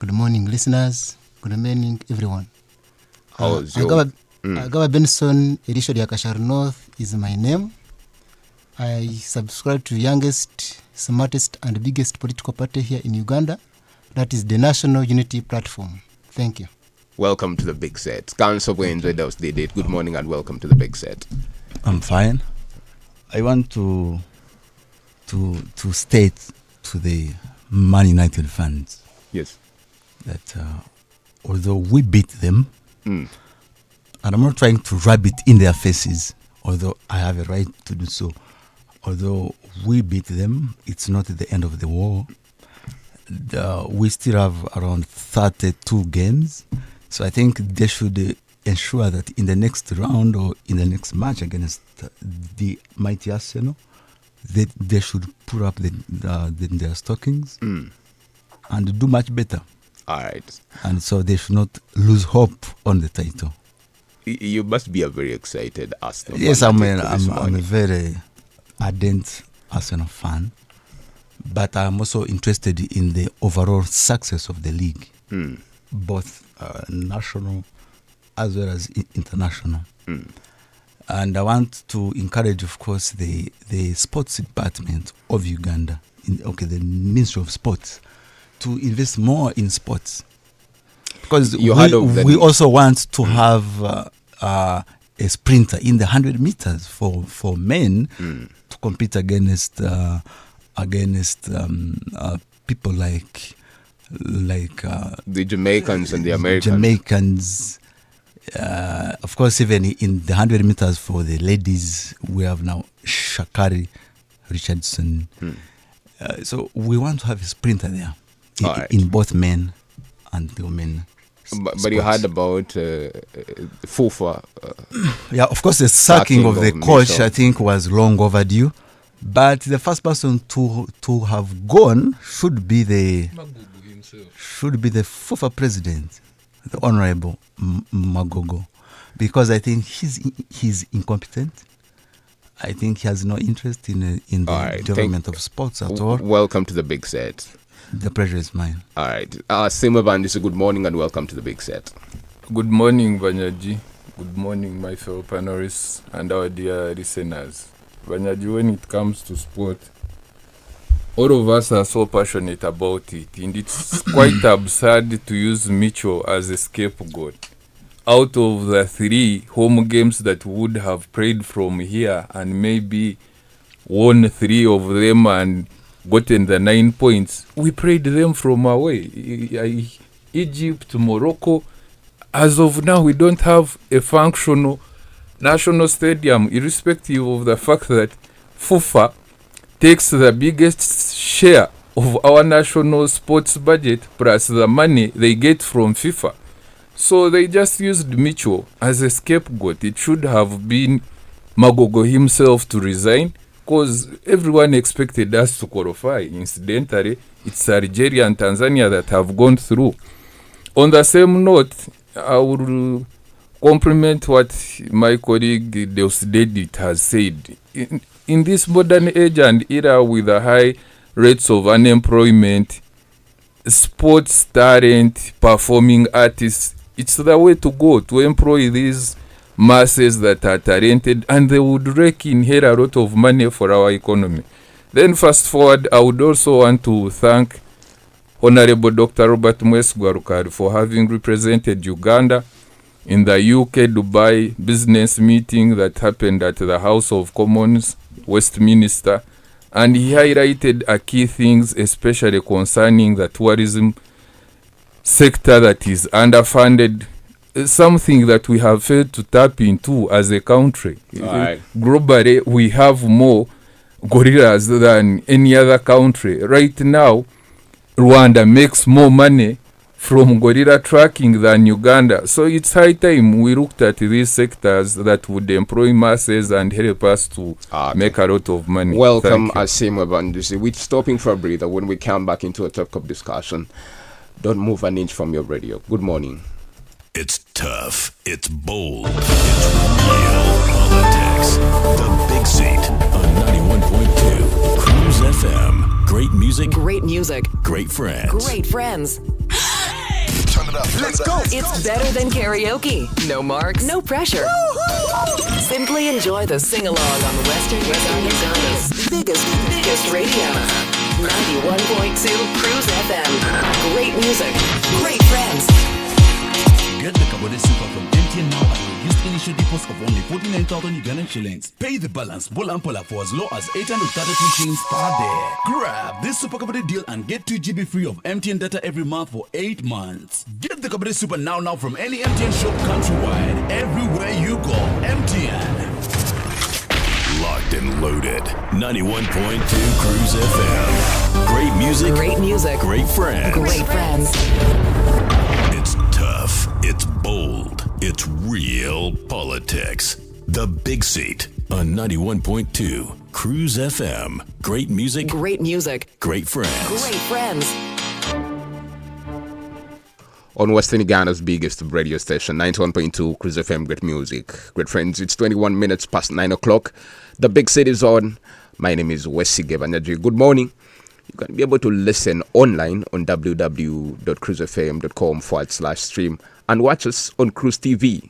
Good morning, listeners. Good morning, everyone. How's your... Agaba Benson, Elisha Diakashar North is my name. I subscribe to the youngest, smartest, and biggest political party here in Uganda. That is the National Unity Platform. Thank you. Welcome to the Big Set. Council Enjoydos did it. Good morning and welcome to the Big Set. I'm fine. I want to state to the Man United fans, yes, that although we beat them, and I'm not trying to rub it in their faces, although I have a right to do so. Although we beat them, it's not the end of the war. We still have around 32 games. So I think they should ensure that in the next round or in the next match against the mighty Arsenal, they should put up their stockings and do much better. All right. And so they should not lose hope on the title. You must be a very excited Arsenal fan. Yes, I'm a very ardent Arsenal fan. But I'm also interested in the overall success of the league, both national as well as international. And I want to encourage, of course, the sports department of Uganda, the Ministry of Sports, to invest more in sports. Because we also want to have a sprinter in the 100 meters for men to compete against people like the Jamaicans and the Americans. Of course, even in the 100 meters for the ladies, we have now Shakari Richardson. So we want to have a sprinter there in both men and the women. But you heard about FUFA. Yeah, of course, the sacking of the coach, I think, was long overdue. But the first person to have gone should be the FUFA president, the Honorable Magogo, because I think he's incompetent. I think he has no interest in the development of sports at all. Welcome to the Big Set. The pleasure is mine. All right. Sima Bandisi, good morning and welcome to the Big Set. Good morning, Banyaji. Good morning, my fellow panelists and our dear listeners. Banyaji, when it comes to sport, all of us are so passionate about it, and it's quite absurd to use Mitchell as a scapegoat. Out of the 3 home games that would have played from here and maybe won 3 of them and gotten the 9 points, we played them from away. Egypt, Morocco. As of now, we don't have a functional national stadium, irrespective of the fact that FUFA takes the biggest share of our national sports budget plus the money they get from FIFA. So they just used Mitchell as a scapegoat. It should have been Magogo himself to resign, because everyone expected us to qualify. Incidentally, it's Algeria and Tanzania that have gone through. On the same note, I will compliment what my colleague Deusdedit has said. In this modern age and era with the high rates of unemployment, sports talent, performing artists, it's the way to go, to employ these masses that are talented, and they would rake in here a lot of money for our economy. Then fast forward, I would also want to thank Honorable Dr. Robert Mwesgwarukari for having represented Uganda in the UK Dubai business meeting that happened at the House of Commons, Westminster, and he highlighted a key things, especially concerning the tourism sector that is underfunded, something that we have failed to tap into as a country. Globally, we have more gorillas than any other country. Right now, Rwanda makes more money from gorilla tracking than Uganda. So it's high time we looked at these sectors that would employ masses and help us to make a lot of money. Welcome, Asima Bandusi. We're stopping for a breather. When we come back into a topic of discussion, don't move an inch from your radio. Good morning. It's tough. It's bold. It's real politics. The Big Seat on 91.2 Cruise FM. Great music. Great music. Great friends. Great friends. Let's go. It's better than karaoke. No marks, no pressure. Simply enjoy the sing-along on Western Uganda's biggest radio. 91.2 Cruise FM. Great music, great friends. Get the Kabode Super from MTN now at reduced initial deposit of only 49,000 Ugandan shillings. Pay the balance, Bolampola, for as low as 833 shillings per day. Grab this Super Kabode deal and get 2 GB free of MTN data every month for 8 months. Get the Kabode Super now from any MTN shop countrywide. Everywhere you go, MTN. Locked and loaded. 91.2 Cruise FM. Great music. Great music. Great friends. Great friends. It's tough. It's bold. It's real politics. The Big Seat on 91.2 Cruise FM. Great music. Great music. Great friends. Great friends. On Western Ughanda's biggest radio station, 91.2 Cruise FM, great music, great friends. It's 21 minutes past 9 o'clock. The Big City is on. My name is Wesige Banyaji. Good morning. You can be able to listen online on www.cruisefm.com/stream and watch us on Cruise TV.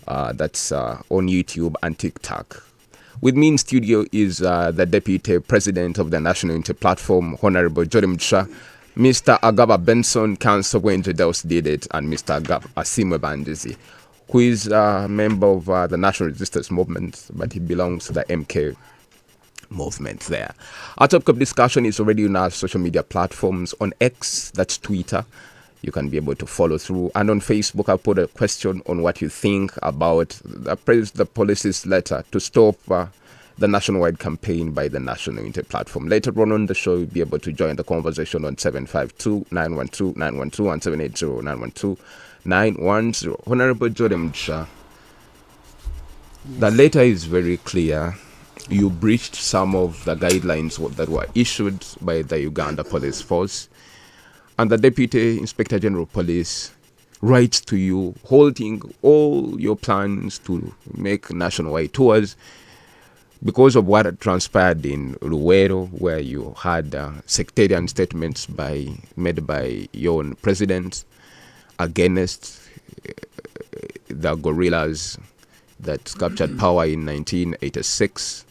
That's on YouTube and TikTok. With me in studio is the Deputy President of the National Unity Platform, Honorable Jorim Cha, Mr. Agaba Benson, Council Wenje Deus did it, and Mr. Agaba Asimwe Bandizi, who is a member of the National Resistance Movement, but he belongs to the MK movement there. Our topic of discussion is already on our social media platforms. On X, that's Twitter, you can be able to follow through. And on Facebook, I put a question on what you think about the police's letter to stop the nationwide campaign by the National Unity Platform. Later on the show, you'll be able to join the conversation on 752-912-912 and 780-912-910. Honorable Jorim Cha, the letter is very clear. You breached some of the guidelines that were issued by the Uganda Police Force, and the Deputy Inspector General of Police writes to you holding all your plans to make nationwide tours because of what had transpired in Luwero, where you had sectarian statements made by your own president against the guerrillas that captured power in 1986.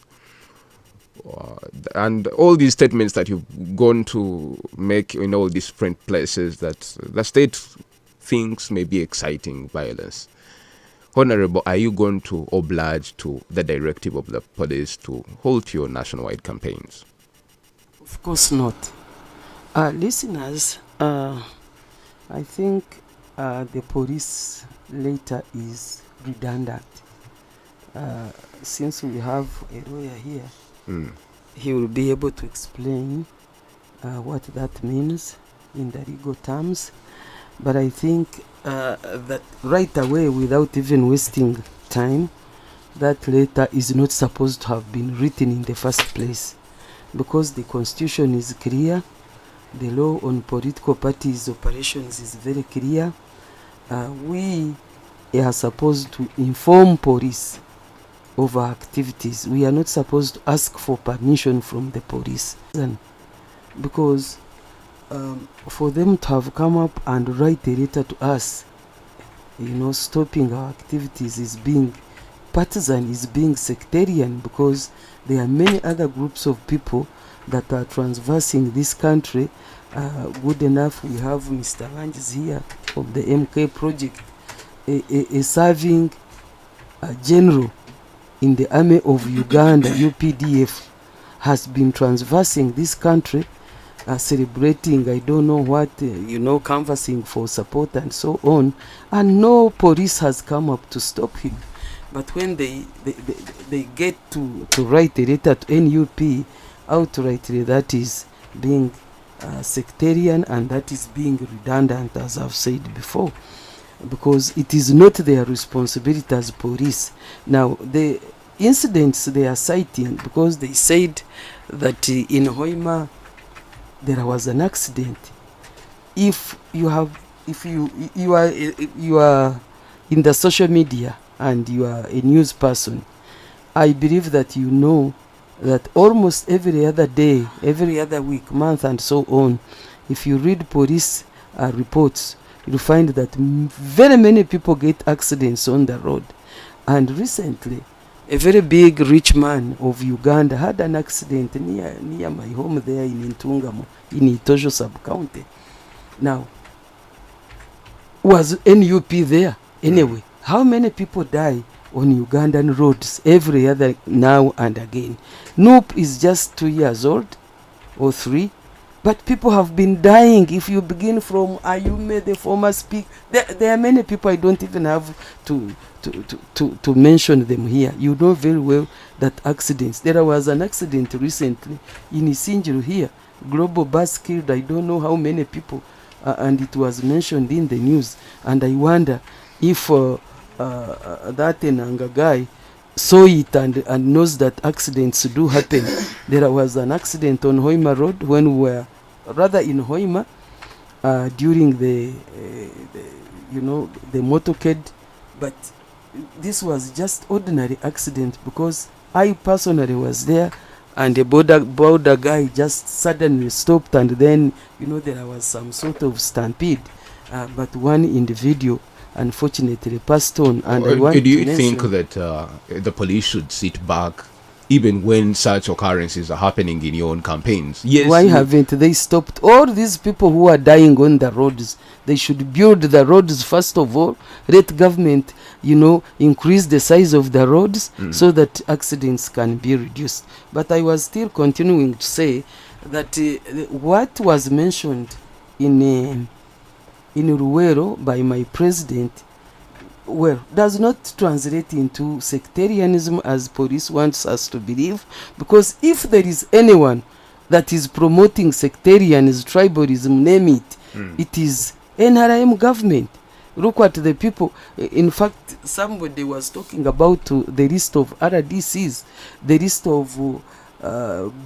And all these statements that you've gone to make in all these different places, that the state thinks may be exciting violence. Honorable, are you going to oblige to the directive of the police to halt your nationwide campaigns? Of course not. Listeners, I think the police later is redundant. Since we have a lawyer here, he will be able to explain what that means in the legal terms. But I think that right away, without even wasting time, that letter is not supposed to have been written in the first place, because the constitution is clear, the law on political parties operations is very clear. We are supposed to inform police of our activities. We are not supposed to ask for permission from the police, because for them to have come up and write a letter to us, stopping our activities is being partisan, is being sectarian, because there are many other groups of people that are transversing this country. Good enough, we have Mr. Langes here of the MK project, a serving general in the army of Uganda, UPDF, has been transversing this country, celebrating, I don't know what, canvassing for support and so on, and no police has come up to stop him. But when they get to write a letter to NUP outrightly, that is being sectarian, and that is being redundant, as I've said before, because it is not their responsibility as police. Now, the incidents they are citing, because they said that in Hoima there was an accident. If you are in the social media and you are a news person, I believe that you know that almost every other day, every other week, month and so on, if you read police reports, you'll find that very many people get accidents on the road. And recently, a very big rich man of Uganda had an accident near my home there in Intungamo, in Itojo sub-county. Now, was NUP there? Anyway, how many people die on Ugandan roads every other now and again? NUP is just 2 years old or 3, but people have been dying. If you begin from Ayume, the former speaker, there are many people. I don't even have to mention them here. You know very well that accidents. There was an accident recently in Isinjiru here. Global bus killed I don't know how many people, and it was mentioned in the news. And I wonder if that Enanga guy saw it and knows that accidents do happen. There was an accident on Hoima Road when we were rather in Hoima during the motorcade, but this was just ordinary accident because I personally was there, and the border guy just suddenly stopped, and then there was some sort of stampede, but one individual unfortunately passed on. And do you think that the police should sit back even when such occurrences are happening in your own campaigns? Yes. Why haven't they stopped all these people who are dying on the roads? They should build the roads first of all. Let government, increase the size of the roads so that accidents can be reduced. But I was still continuing to say that what was mentioned in Ruwero by my president, does not translate into sectarianism as police wants us to believe, because if there is anyone that is promoting sectarianism, tribalism, name it, it is NRM government. Look at the people. In fact, somebody was talking about the list of RDCs, the list of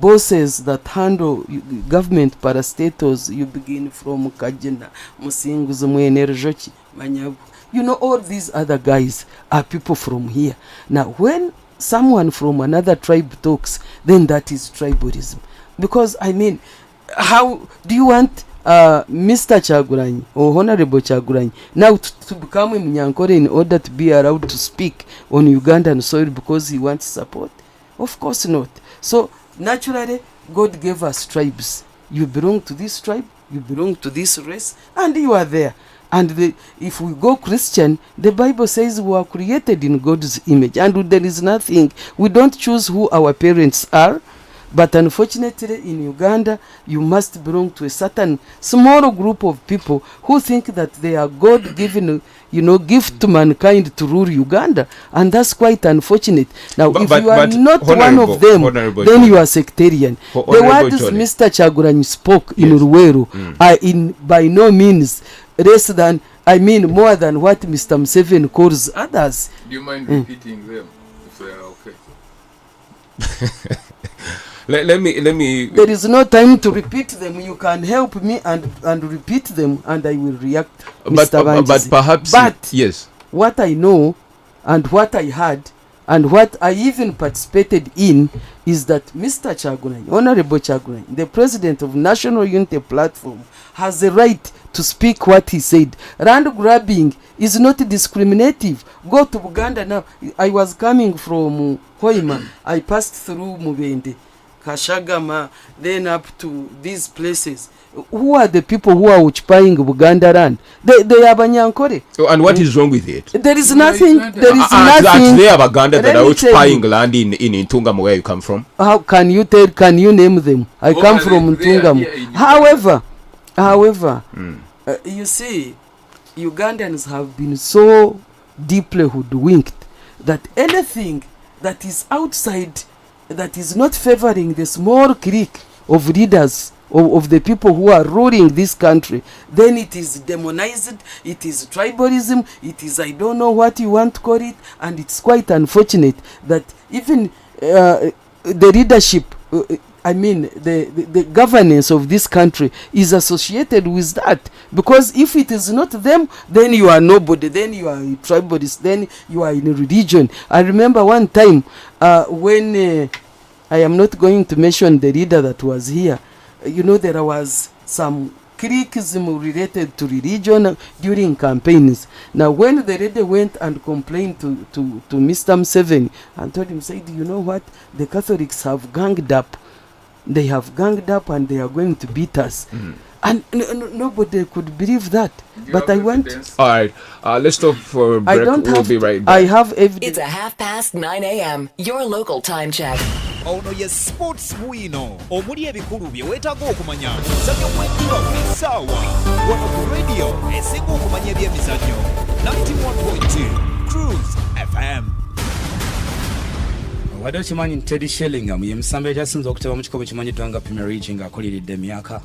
bosses that handle government parastatals. You begin from Kajina, Musinguzu, Mwenerjochi, Manyabu. All these other guys are people from here. Now, when someone from another tribe talks, then that is tribalism. Because, how do you want Mr. Chaguranyi or Honorable Chaguranyi now to become a Munyankore in order to be allowed to speak on Ugandan soil because he wants support? Of course not. So, naturally, God gave us tribes. You belong to this tribe, you belong to this race, and you are there. And if we go Christian, the Bible says we are created in God's image, and there is nothing. We don't choose who our parents are, but unfortunately in Uganda, you must belong to a certain small group of people who think that they are God-given, gift to mankind to rule Uganda, and that's quite unfortunate. Now, if you are not one of them, then you are sectarian. The words Mr. Chaguranyi spoke in Ruwero are by no means less than, more than what Mr. Museveni calls others. Do you mind repeating them if they are okay? Let me. There is no time to repeat them. You can help me and repeat them, and I will react, Mr. Banjisi. But perhaps, yes. What I know, and what I had, and what I even participated in, is that Mr. Chaguranyi, Honorable Chaguranyi, the president of National Unity Platform, has the right to speak what he said. Land grabbing is not discriminative. Go to Uganda now. I was coming from Hoima. I passed through Mubende, Kashagama, then up to these places. Who are the people who are occupying Uganda land? They are Banyankore. And what is wrong with it? There is nothing. There is nothing. nothing. They are Baganda that are occupying land in Ntungamo, where you come from. How can you tell? Can you name them? I come from Ntungamo. However, you see, Ugandans have been so deeply hoodwinked that anything that is outside, that is not favoring the small clique of leaders of the people who are ruling this country, then it is demonized, it is tribalism, it is I don't know what you want to call it, and it's quite unfortunate that even the leadership, the governance of this country is associated with that. Because if it is not them, then you are nobody, then you are a tribalist, then you are in a religion. I remember one time when I am not going to mention the leader that was here. There was some cliquism related to religion during campaigns. Now, when the lady went and complained to Mr. Museveni and told him, said, you know what, the Catholics have ganged up. They have ganged up and they are going to beat us. And nobody could believe that. But I want... All right, let's stop for a break. I don't we'll have be right I back. have evidence. It's 9 a.m. Your local time check. ono ye sports bwino omuli ebikulu bye weetaaga okumanya muzannyo gw'enjuba buli ssaawa wano ku radio esinga okumanya ebyemizannyo 91.2 Cruise FM. wadde okimanyi nti Teddy Sheringham ye musambi ekyasinze okuteba mu kikopo kimanyiddwa nga Premier League ng'akuliridde emyaka.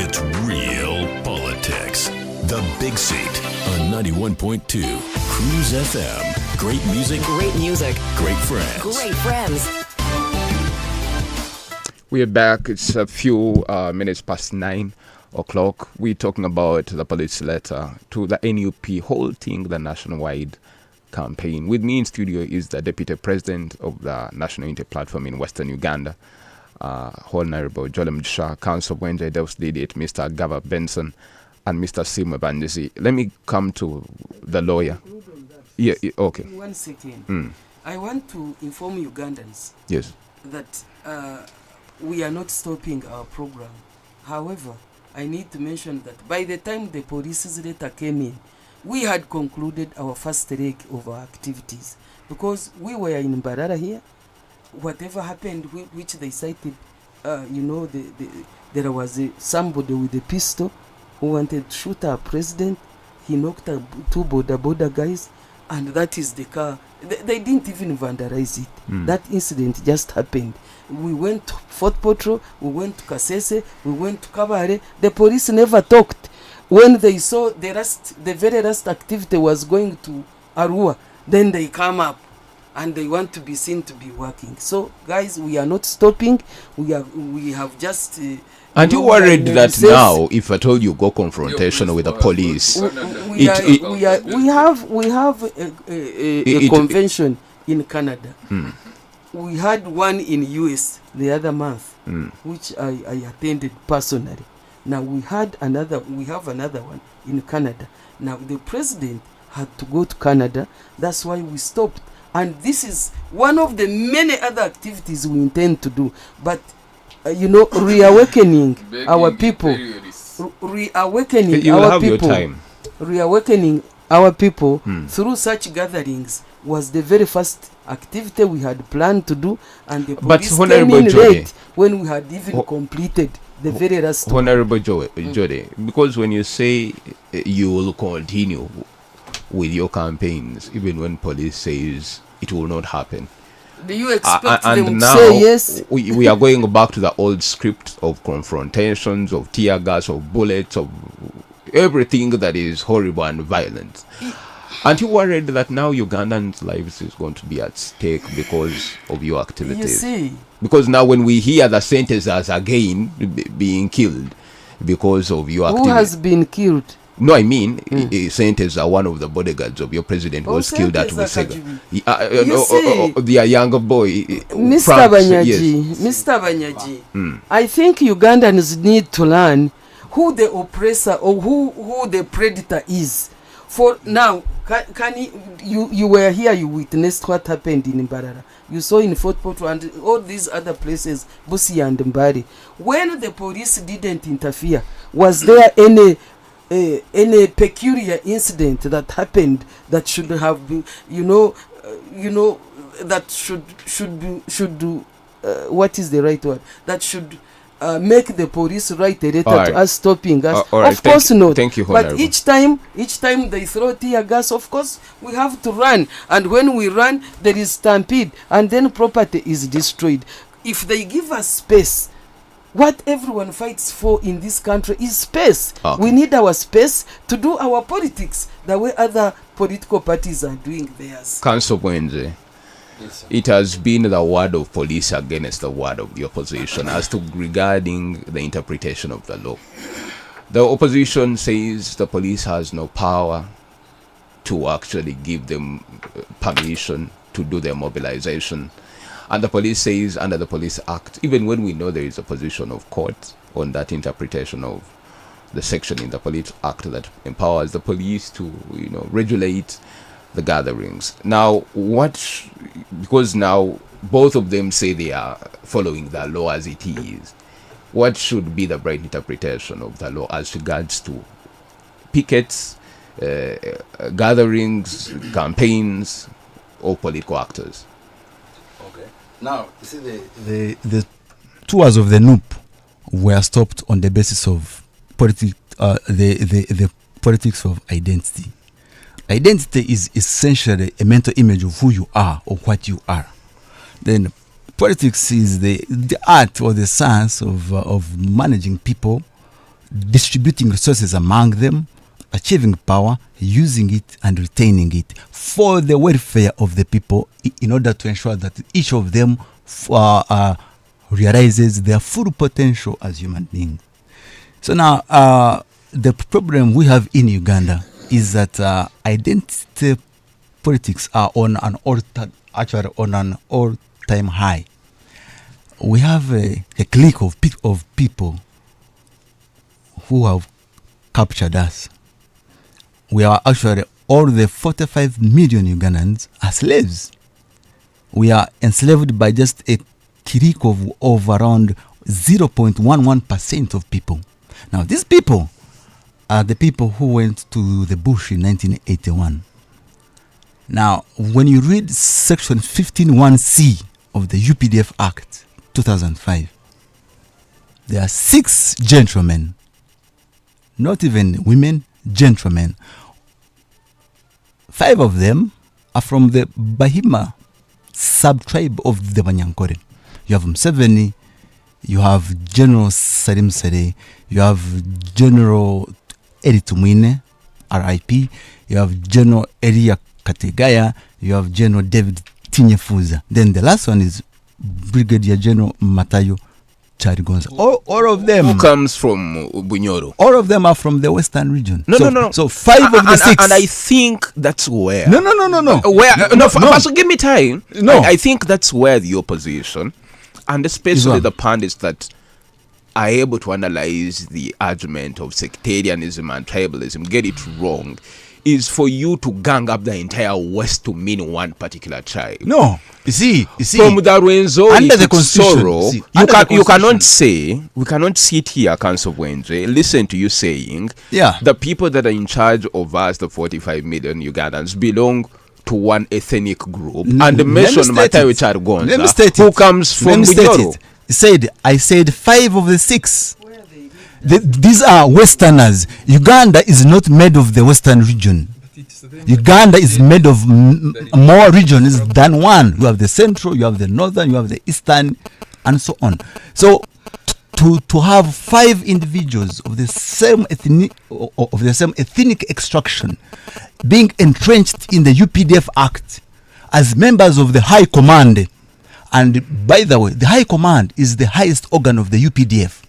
It's real politics. The Big Seat on 91.2 Cruise FM. Great music. Great music. Great friends. Great friends. We're back. It's a few minutes past 9 o'clock. We're talking about the police letter to the NUP halting the nationwide campaign. With me in studio is the Deputy President of the National Unity Platform in Western Uganda, Honorable Joel Mugisha, Council of Wenje Devs Delegate, Mr. Gava Benson, and Mr. Sim Banjisi. Let me come to the lawyer. Yeah, okay. 1 second. I want to inform Ugandans Yes. that we are not stopping our program. However, I need to mention that by the time the police's letter came in, we had concluded our first leg of our activities because we were in Mbarara here. Whatever happened, which they cited, there was somebody with a pistol who wanted to shoot our president. He knocked out 2 border guys, and that is the car. They didn't even vandalize it. That incident just happened. We went to Fort Potro, we went to Kasese, we went to Kabare. The police never talked. When they saw the very last activity was going to Arua, then they come up and they want to be seen to be working. So, guys, we are not stopping. We have just... And you worried that now, if at all you go confrontation with the police, we have a convention in Canada. We had one in US the other month, which I attended personally. Now we have another one in Canada. Now the president had to go to Canada. That's why we stopped. And this is one of the many other activities we intend to do. But reawakening our people, reawakening our people through such gatherings was the very first activity we had planned to do, and the police came in late when we had even completed the very last. Honorable Jode, because when you say you will continue with your campaigns, even when police says it will not happen, do you expect and them now to say yes? we are going back to the old script of confrontations, of tear gas, of bullets, of everything that is horrible and violent. Aren't you worried that now Ugandans' lives is going to be at stake because of your activities? You see, because now when we hear the sentences again being killed because of your activities. Who has been killed? No, I mean, Senteza, one of the bodyguards of your president, was killed at Wisega. The younger boy, Mr. Banyaji, I think Ugandans need to learn who the oppressor or who the predator is. For now, you were here, you witnessed what happened in Mbarara. You saw in Fort Potro and all these other places, Busia and Mbari. When the police didn't interfere, was there any peculiar incident that happened that should have been, that should do, what is the right word? That should make the police write a letter to us stopping us. Of course not. Thank you, but each time they throw tear gas, of course we have to run. And when we run, there is stampede, and then property is destroyed. If they give us space, What everyone fights for in this country is space. Okay. We need our space to do our politics the way other political parties are doing theirs. Council Wenje, it has been the word of police against the word of the opposition as to regarding the interpretation of the law. The opposition says the police has no power to actually give them permission to do their mobilization. And the police says under the Police Act, even when we know there is a position of court on that interpretation of the section in the Police Act that empowers the police to, regulate the gatherings. Now, because now both of them say they are following the law as it is, what should be the right interpretation of the law as regards to pickets, gatherings, campaigns, or political actors? Now, you see, the tours of the NUP were stopped on the basis of the politics of identity. Identity is essentially a mental image of who you are or what you are. Then politics is the art or the science of managing people, distributing resources among them, achieving power, using it and retaining it for the welfare of the people in order to ensure that each of them realizes their full potential as human beings. So now, the problem we have in Uganda is that identity politics are on an all-time high. We have a clique of people who have captured us. We are actually, all the 45 million Ugandans are slaves. We are enslaved by just a clique of around 0.11% of people. Now, these people are the people who went to the bush in 1981. Now, when you read section 15(1)(c) of the UPDF Act 2005, there are 6 gentlemen, not even women, gentlemen. 5 of them are from the Bahima sub-tribe of the Banyankore. You have Museveni, you have General Salim Sere, you have General Eri Tumwine, RIP, you have General Elia Kategaya, you have General David Tinyefuza. Then the last one is Brigadier General Matayo Charigonza. All of them. Who comes from Bunyoro? All of them are from the Western region. No. So 5 of the 6. And I think that's where. No. First, give me time. No. I think that's where the opposition, and especially the pundits that are able to analyze the argument of sectarianism and tribalism, get it wrong, is for you to gang up the entire West to mean one particular tribe. No, you see, from the Rwenzo under the to Constitution, we cannot sit here, Council Wenje, listen to you saying, the people that are in charge of us, the 45 million Ugandans, belong to one ethnic group, and mention Matayo Charigonza, who comes from Bunyoro. I said 5 of the 6. These are Westerners. Uganda is not made of the Western region. Uganda is made of more regions than one. You have the Central, you have the Northern, you have the Eastern, and so on. So to have 5 individuals of the same ethnic extraction being entrenched in the UPDF Act as members of the High Command, and by the way, the High Command is the highest organ of the UPDF.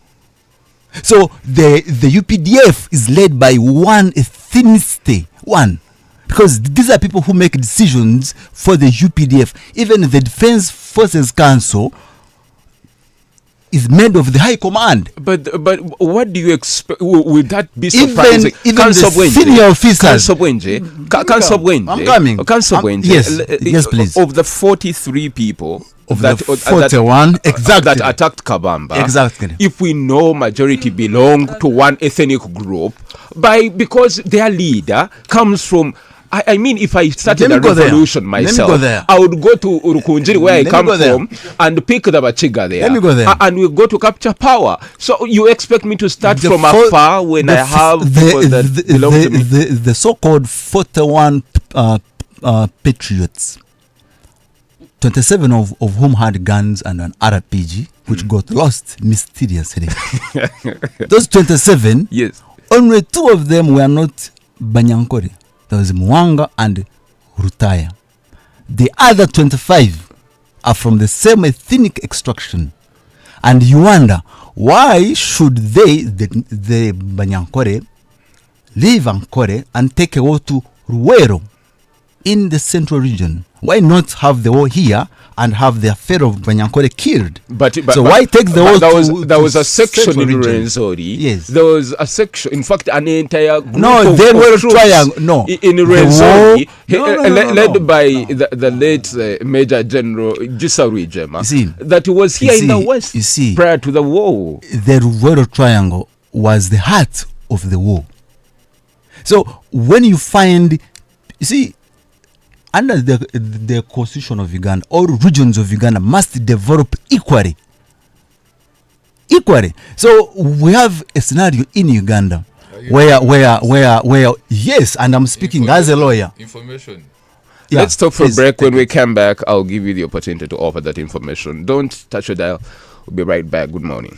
So the UPDF is led by one ethnicity, because these are people who make decisions for the UPDF. Even the Defense Forces Council is made of the High Command. But what do you expect? Would that be surprising? Even the senior officers. I'm coming. Yes, please. Of the 43 people of the 41 that attacked Kabamba, exactly. If we know majority belong to one ethnic group, because their leader comes from. I mean, if I started a revolution myself, I would go to Urukunjiri, where I come from, and pick the Bachiga there. Let me go there. And we go to capture power. So you expect me to start from afar when I have people that belong to me? The so-called 41 patriots, 27 of whom had guns and an RPG, which got lost mysteriously. Those 27, Yes. only 2 of them were not Banyankore. There was Mwanga and Rutaya. The other 25 are from the same ethnic extraction. And you wonder, why should they, the Banyankore, leave Ankore and take a war to Ruwero in the central region? Why not have the war here and have the affair of Banyankore killed? So why take the war to there was a section central in region? Rwenzori. Yes. There was a section, in fact, an entire group No, of, they of were troops triangle. No. in The Rwenzori, war- led by the late Major General Gisaru Ijema, You see, that was here in the West you see, prior to the war. the Ruwero Triangle was the heart of the war. So when you find, you see, under the constitution of Uganda, all regions of Uganda must develop equally. So we have a scenario in Uganda where yes, and I'm speaking as a lawyer. Information. Yeah, Let's talk for a please, break. When take we it. come back, I'll give you the opportunity to offer that information. Don't touch your dial. We'll be right back. Good morning.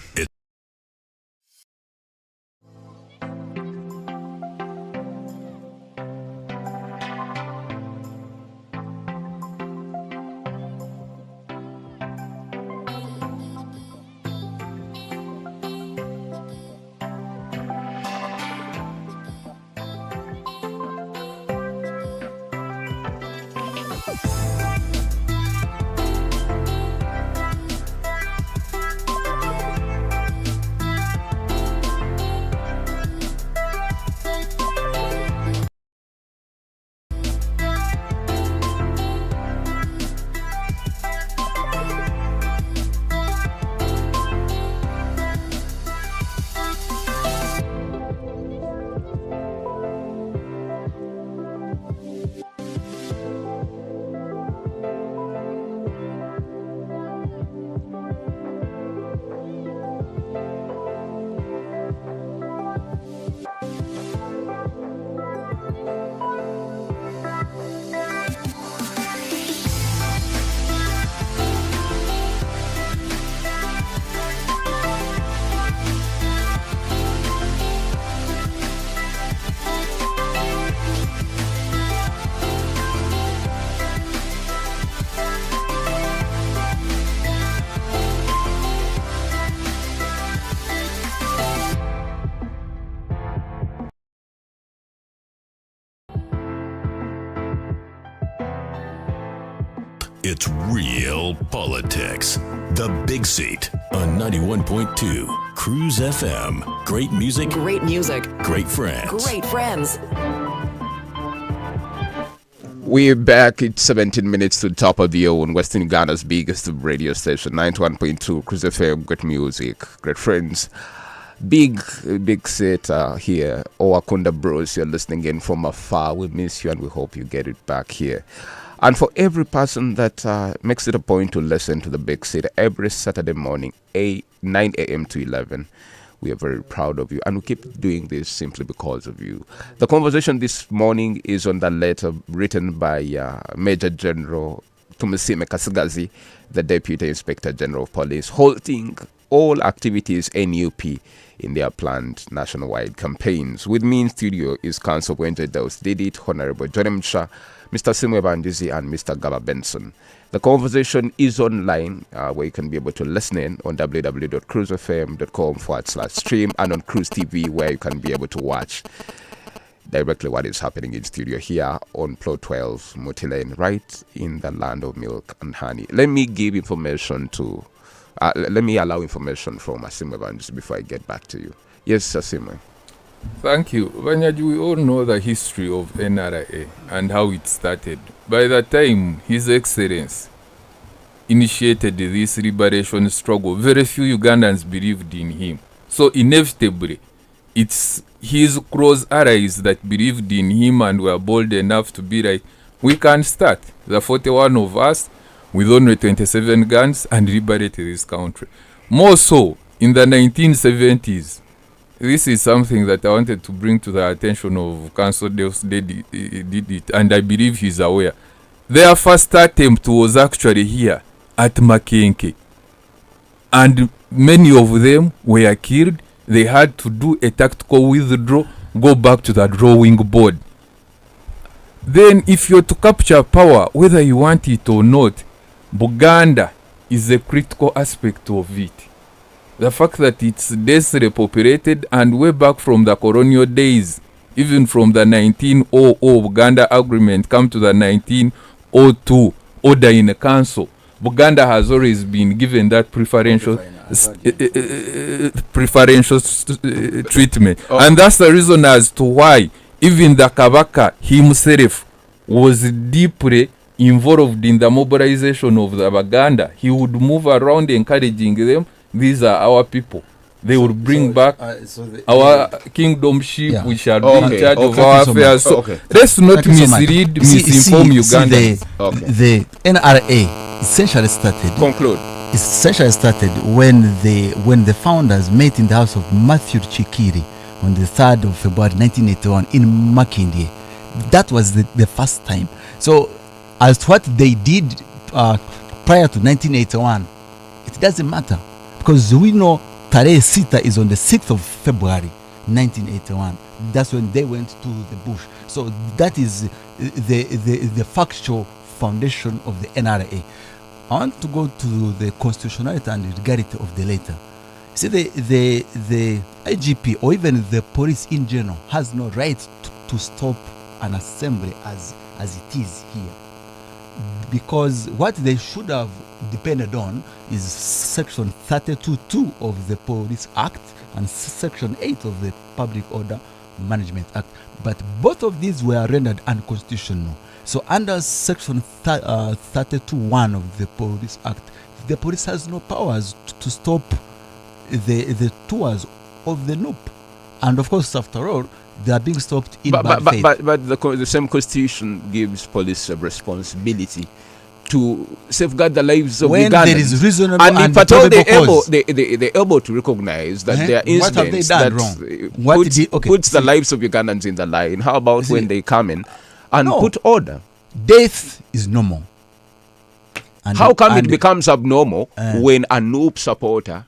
It's real politics. The Big Seat on 91.2 Cruise FM. Great music, Great music. great friends. Great friends. We're back. It's 17 minutes to the top of the hour on Western Ughanda's biggest radio station, 91.2 Cruise FM. Great music, great friends. Big set here. Owakunda Bros, you're listening in from afar. We miss you and we hope you get it back here. And for every person that makes it a point to listen to the Big City every Saturday morning, 9 a.m. to 11, we are very proud of you. And we keep doing this simply because of you. The conversation this morning is on the letter written by Major General Tumusime Kasigazi, the Deputy Inspector General of Police, halting all activities NUP in their planned nationwide campaigns. With me in studio is Council Wenje Daus Didit, Honorable Johnny Msha, Mr. Simwe Bandizi, and Mr. Gaba Benson. The conversation is online, where you can be able to listen in on www.cruisefm.com/stream and on Cruise TV, where you can be able to watch directly what is happening in studio here on Plot 12, Muti Lane, right in the land of milk and honey. Let me give information to, let me allow information from Asimwe Bandizi before I get back to you. Yes, Asimwe. Thank you. Banyaji, we all know the history of NRA and how it started. By the time His Excellency initiated this liberation struggle, very few Ugandans believed in him. So inevitably, it's his close allies that believed in him and were bold enough to be like, we can start, the 41 of us, with only 27 guns and liberate this country. More so, in the 1970s, this is something that I wanted to bring to the attention of Council Deus did it, and I believe he's aware. Their first attempt was actually here at Makenke. and many of them were killed. They had to do a tactical withdraw, go back to the drawing board. Then if you're to capture power, whether you want it or not, Buganda is a critical aspect of it. The fact that it's densely populated, and way back from the colonial days, even from the 1900 Buganda Agreement come to the 1902 Order in the Council, Buganda has always been given that preferential treatment. And that's the reason as to why even the Kabaka himself was deeply involved in the mobilization of the Baganda. He would move around encouraging them. These are our people. They would bring back our kingdom sheep. We shall be in charge of our affairs. So let's not mislead, misinform Uganda. The NRA essentially started. Conclude. Essentially started when the founders met in the house of Matthew Chikiri on the 3rd of February 1981 in Makindye. That was the first time. So as to what they did prior to 1981, it doesn't matter, because we know Tarehe Sita is on the 6th of February 1981. That's when they went to the bush. So that is the factual foundation of the NRA. I want to go to the constitutionality and legality of the letter. See, the IGP or even the police in general has no right to stop an assembly as it is here, because what they should have depended on is section 32(2) of the Police Act and section 8 of the Public Order Management Act, but both of these were rendered unconstitutional. So under section 32(1) of the Police Act, the police has no powers to stop the tours of the NUP, and of course, after all, they are being stopped in bad faith. But the same constitution gives police a responsibility to safeguard the lives of when Ugandans. There is reasonable and and if at all probable they're able to recognize that there are What have they incidents done that wrong? puts the lives of Ugandans in the line. How about when they come in and put order? Death is normal. And how come it becomes abnormal when a NUP supporter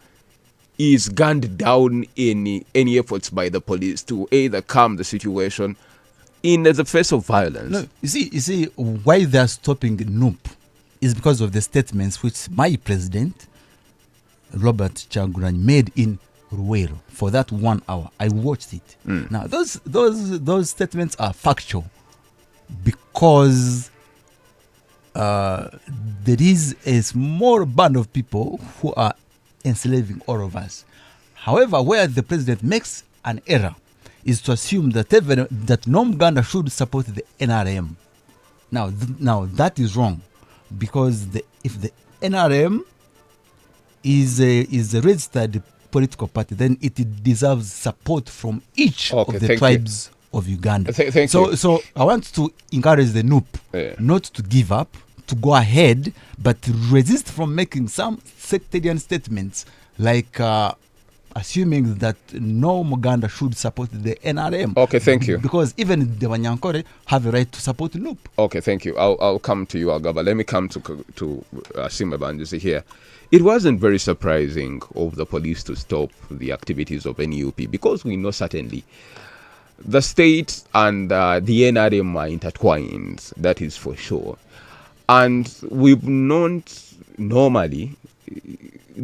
is gunned down in any efforts by the police to either calm the situation in the face of violence? No, you see, why they are stopping NUP is because of the statements which my president, Robert Kyagulanyi, made in Ruwero for that 1 hour. I watched it. Now, those statements are factual because there is a small band of people who are enslaving all of us. However, where the president makes an error is to assume that that Uganda should support the NRM. Now that is wrong, because if the NRM is a registered political party, then it deserves support from each of the tribes of Uganda. So I want to encourage the NUP not to give up, to go ahead, but to resist from making some sectarian statements like assuming that no Muganda should support the NRM. Okay, thank you. Because even the Wanyankore have a right to support NUP. Okay, thank you. I'll come to you, Agaba. Let me come to Sima Banjusi here. It wasn't very surprising of the police to stop the activities of NUP, because we know certainly the state and the NRM are intertwined, that is for sure. And we've not normally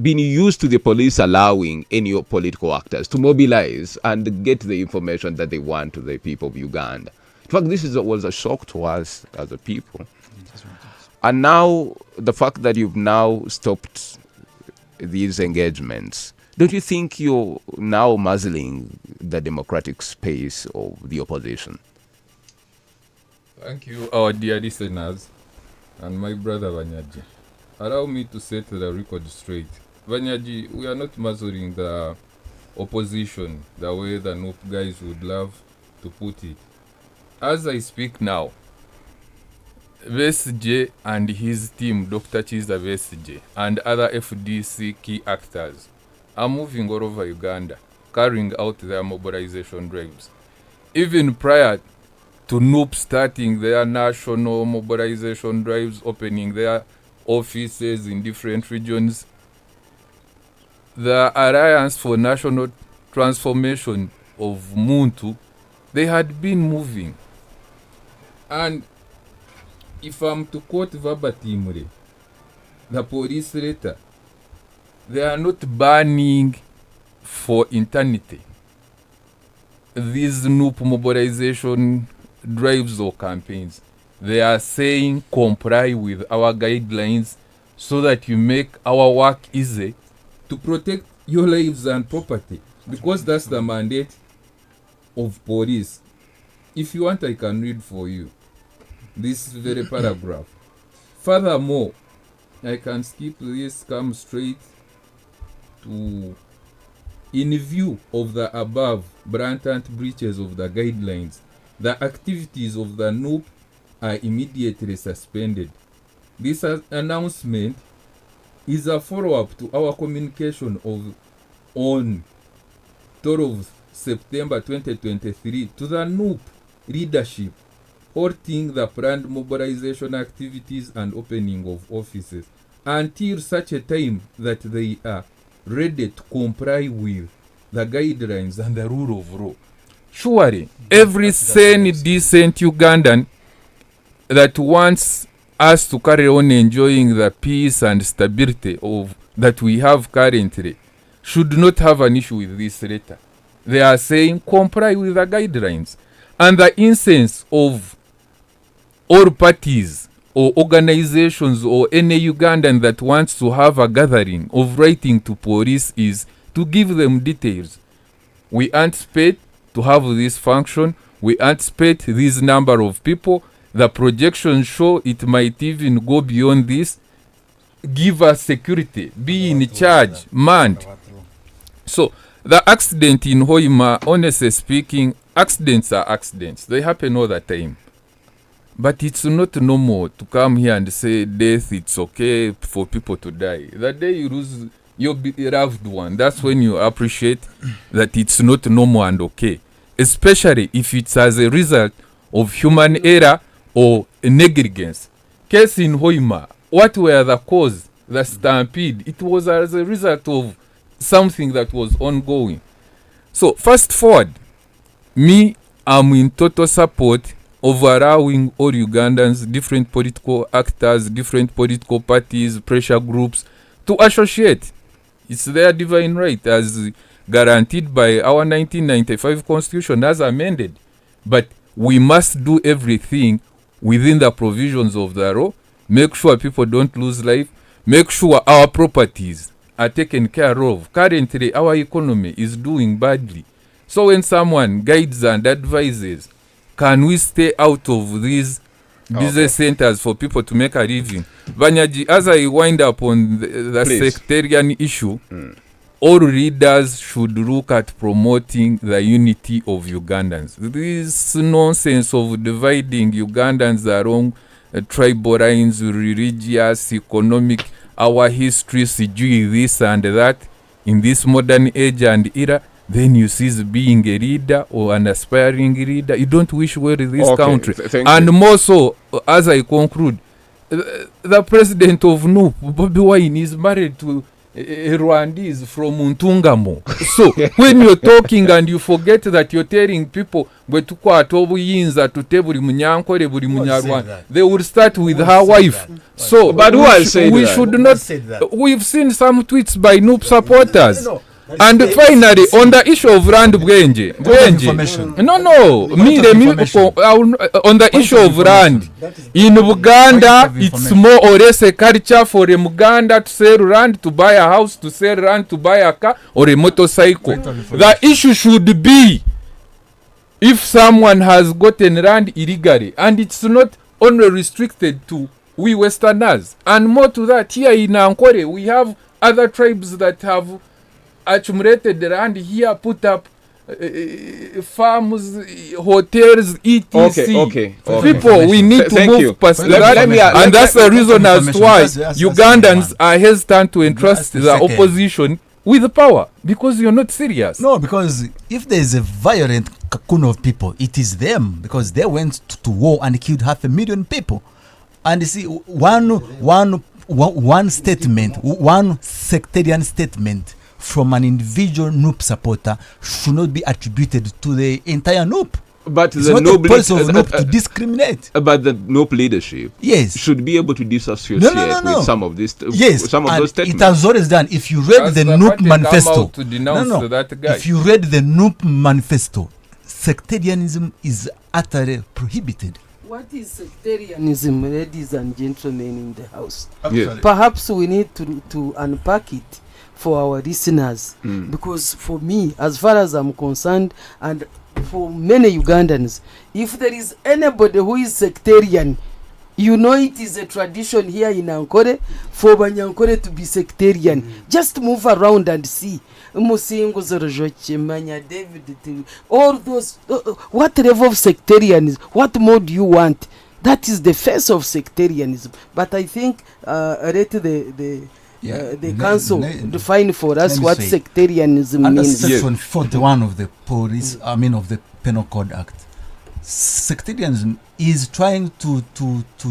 been used to the police allowing any political actors to mobilize and get the information that they want to the people of Uganda. In fact, this was a shock to us as a people. And now, the fact that you've now stopped these engagements, don't you think you're now muzzling the democratic space of the opposition? Thank you, our dear listeners, and my brother Banyaji. Allow me to set the record straight. Banyaji, we are not muzzling the opposition the way the NUP guys would love to put it. As I speak now, Besigye and his team, Dr. Chiza Besigye, and other FDC key actors are moving all over Uganda, carrying out their mobilization drives. Even prior to NUP starting their national mobilization drives, opening their offices in different regions, the Alliance for National Transformation of Muntu, they had been moving. And if I'm to quote verbatimly, the police letter, they are not banning for eternity these NUP mobilization drives or campaigns. They are saying comply with our guidelines so that you make our work easy to protect your lives and property, because that's the mandate of police. If you want, I can read for you this very paragraph. Furthermore, I can skip this, come straight to, in view of the above blatant breaches of the guidelines, the activities of the NUP are immediately suspended. This announcement is a follow-up to our communication on 12 September 2023 to the NUP leadership, halting the planned mobilization activities and opening of offices until such a time that they are ready to comply with the guidelines and the rule of law. Surely, every sane, decent Ugandan that wants us to carry on enjoying the peace and stability of that we have currently should not have an issue with this letter. They are saying comply with the guidelines, and the instance of all parties or organizations or any Ugandan that wants to have a gathering of writing to police is to give them details. We anticipate to have this function. We anticipate this number of people. The projections show it might even go beyond this. Give us security. Be in charge. Manned. So the accident in Hoima, honestly speaking, accidents are accidents. They happen all the time. But it's not normal to come here and say death, it's okay for people to die. The day you lose your beloved one, that's when you appreciate that it's not normal and okay. Especially if it's as a result of human error or negligence. Case in Hoima, what were the cause? The stampede. It was as a result of something that was ongoing. So fast forward, me, I'm in total support of allowing all Ugandans, different political actors, different political parties, pressure groups to associate. It's their divine right as guaranteed by our 1995 constitution as amended. But we must do everything within the provisions of the law, make sure people don't lose life, make sure our properties are taken care of. Currently, our economy is doing badly. So when someone guides and advises, can we stay out of these business centers for people to make a living? Banyaji, as I wind up on the sectarian issue, all leaders should look at promoting the unity of Ugandans. This nonsense of dividing Ugandans along tribal lines, religious, economic, our history, sijui this and that, in this modern age and era, then you cease being a leader or an aspiring leader. You don't wish well in this country. And more so, as I conclude, the president of NUP, Bobi Wine, is married to a Rwandese from Ntungamo. So when you're talking and you forget that you're telling people they will start with her wife. So but who has said we that? should not. We've seen some tweets by NUP supporters. And finally, on the issue of land Bwenje, on the issue of land, in Uganda, it's more or less a culture for a Muganda to sell land, to buy a house, to sell land, to buy a car or a motorcycle. The issue should be if someone has gotten land illegally, and it's not only restricted to we Westerners. And more to that, here in Ankole, we have other tribes that have accumulated the land here, put up farms, hotels, etc. Okay. People, we need to move past that, and that's the reason as to why Ugandans are hesitant to entrust the opposition with the power, because you're not serious. No, because if there is a violent cocoon of people, it is them, because they went to war and killed 500,000 people. And you see, one statement, one sectarian statement from an individual NUP supporter should not be attributed to the entire NUP. But it's the not NUP the policy of NUP to discriminate. But the NUP leadership should be able to disassociate with some of this. Some of those statements. It has always done. If you read the NUP manifesto, if you read the NUP manifesto, sectarianism is utterly prohibited. What is sectarianism, ladies and gentlemen in the house? Yes. Perhaps we need to unpack it for our listeners, because for me, as far as I'm concerned, and for many Ugandans, if there is anybody who is sectarian, you know it is a tradition here in Ankole for Banyankole to be sectarian. Just move around and see. Musingo Zorojoche, Manya, David, all those. What level of sectarianism? What more do you want? That is the face of sectarianism. But I think the council define for us what sectarianism under means. Section 41 of the police, of the Penal Code Act, sectarianism is trying to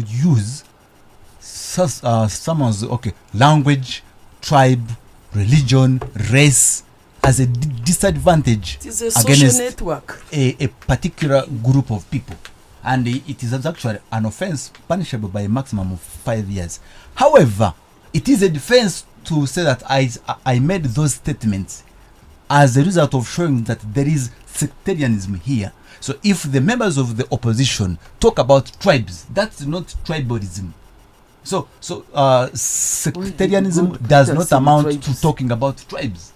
use someone's language, tribe, religion, race as a disadvantage against network. A particular group of people, and it is actually an offense punishable by a maximum of 5 years. However, it is a defense to say that I made those statements as a result of showing that there is sectarianism here. So if the members of the opposition talk about tribes, that's not tribalism. So sectarianism does not amount to talking about tribes.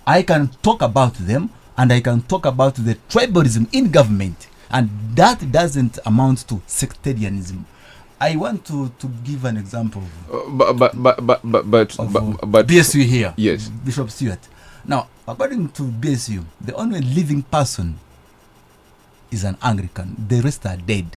I can talk about them, and I can talk about the tribalism in government, and that doesn't amount to sectarianism. I want to give an example. But BSU here. Yes. Bishop Stewart. Now, according to BSU, the only living person is an Anglican. The rest are dead.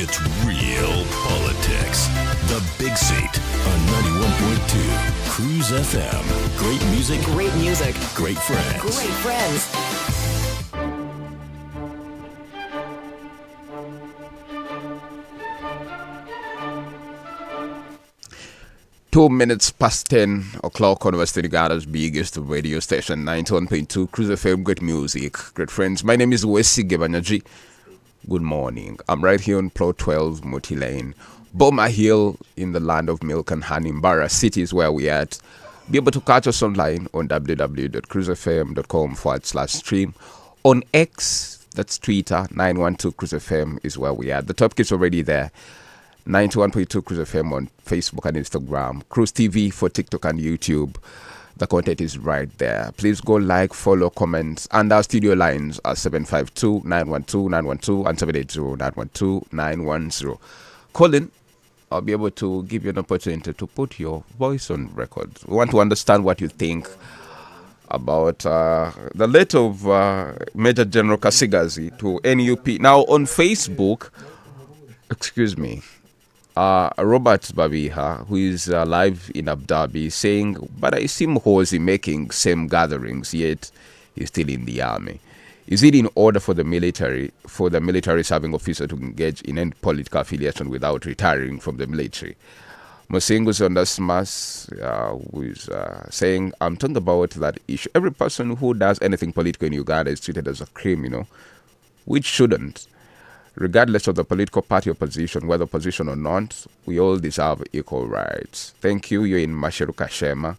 It's real politics. The Big Seat on 91.2 Cruise FM. Great music. Great music. Great friends. Great friends. Two minutes past 10 o'clock on Western Uganda biggest radio station, 91.2 Cruise FM. Great music, great friends. My name is Wesi Gebanyaji. Good morning. I'm right here on Plot 12, Muti Lane, Boma Hill, in the land of milk and honey. Mbara City is where we're at. Be able to catch us online on www.cruisefm.com/stream. On X, that's Twitter, 912 Cruise FM is where we're at. The topic is already there. 91.2 Cruise FM on Facebook and Instagram. Cruise TV for TikTok and YouTube. The content is right there. Please go like, follow, comment. And our studio lines are 752-912-912 and 780-912-910. Call in. I'll be able to give you an opportunity to put your voice on record. We want to understand what you think about the letter of Major General Kasigazi to NUP. Now, on Facebook, excuse me, Robert Babiha, who is live in Abu Dhabi, saying, but I see Mhozi making same gatherings, yet he's still in the army. Is it in order for the military serving officer to engage in any political affiliation without retiring from the military? Mosingu Sondasmas, who is saying, I'm talking about that issue. Every person who does anything political in Uganda is treated as a criminal, which shouldn't. Regardless of the political party or position, whether opposition or not, we all deserve equal rights. Thank you. You're in Masheruka Shema.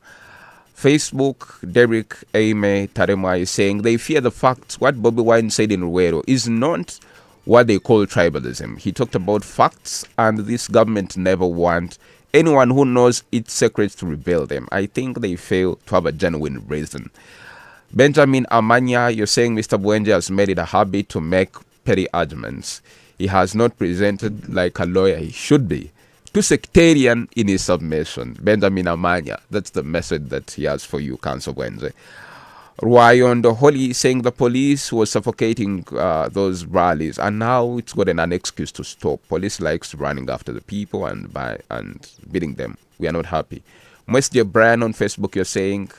Facebook, Derek Aime Tarema is saying they fear the fact what Bobby Wine said in Ruero is not what they call tribalism. He talked about facts, and this government never want anyone who knows its secrets to reveal them. I think they fail to have a genuine reason. Benjamin Amanya, you're saying Mr. Bwenje has made it a habit to make petty arguments. He has not presented like a lawyer he should be. Too sectarian in his submission. Benjamin Amanya, that's the message that he has for you, Council Bwenje. Rwayondo Holy saying the police was suffocating those rallies, and now it's gotten an excuse to stop. Police likes running after the people and beating them. We are not happy. Mwesje Brian on Facebook, you're saying,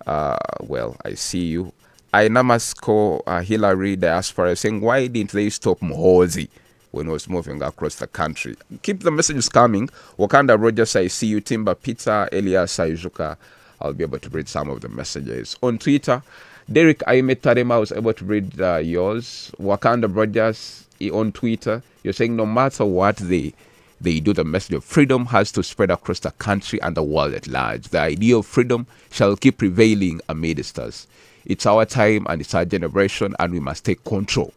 well, I see you. Ainamasko Hillary Diaspora saying, why didn't they stop Mhozi when he was moving across the country? Keep the messages coming. Wakanda Rogers, I see you. Timba Pizza, Elias Saijuka. I'll be able to read some of the messages. On Twitter, Derek Aime Tarema was able to read yours. Wakanda Rogers on Twitter, you're saying no matter what they do, the message of freedom has to spread across the country and the world at large. The idea of freedom shall keep prevailing amidst us. It's our time and it's our generation, and we must take control.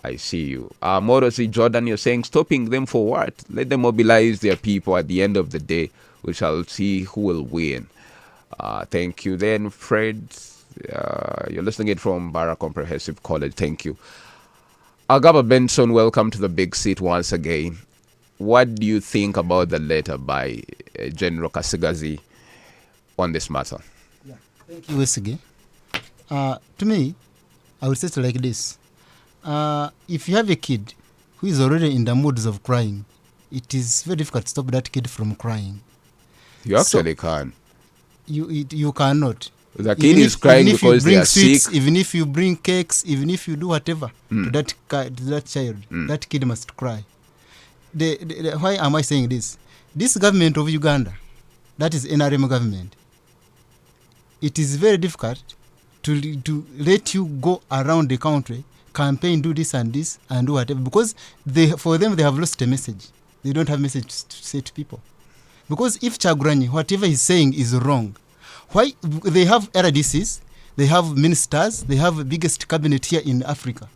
I see you. Morosi Jordan, you're saying stopping them for what? Let them mobilize their people. At the end of the day, we shall see who will win. Thank you. Then Fred, you're listening it from Barra Comprehensive College. Thank you. Agaba Benson, welcome to the big seat once again. What do you think about the letter by General Kasigazi on this matter? Yeah. Thank you, Wesige. To me, I would say it like this. If you have a kid who is already in the moods of crying, it is very difficult to stop that kid from crying. You actually can. You cannot. The kid is crying because they are sweets, sick. Even if you bring cakes, even if you do whatever to that child, that kid must cry. Why am I saying this? This government of Uganda, that is NRM government, it is very difficult to let you go around the country, campaign, do this and do whatever, because for them they have lost a message. They don't have message to say to people. Because if Chaguranyi, whatever he's saying is wrong, why they have RDCs, they have ministers, they have the biggest cabinet here in Africa.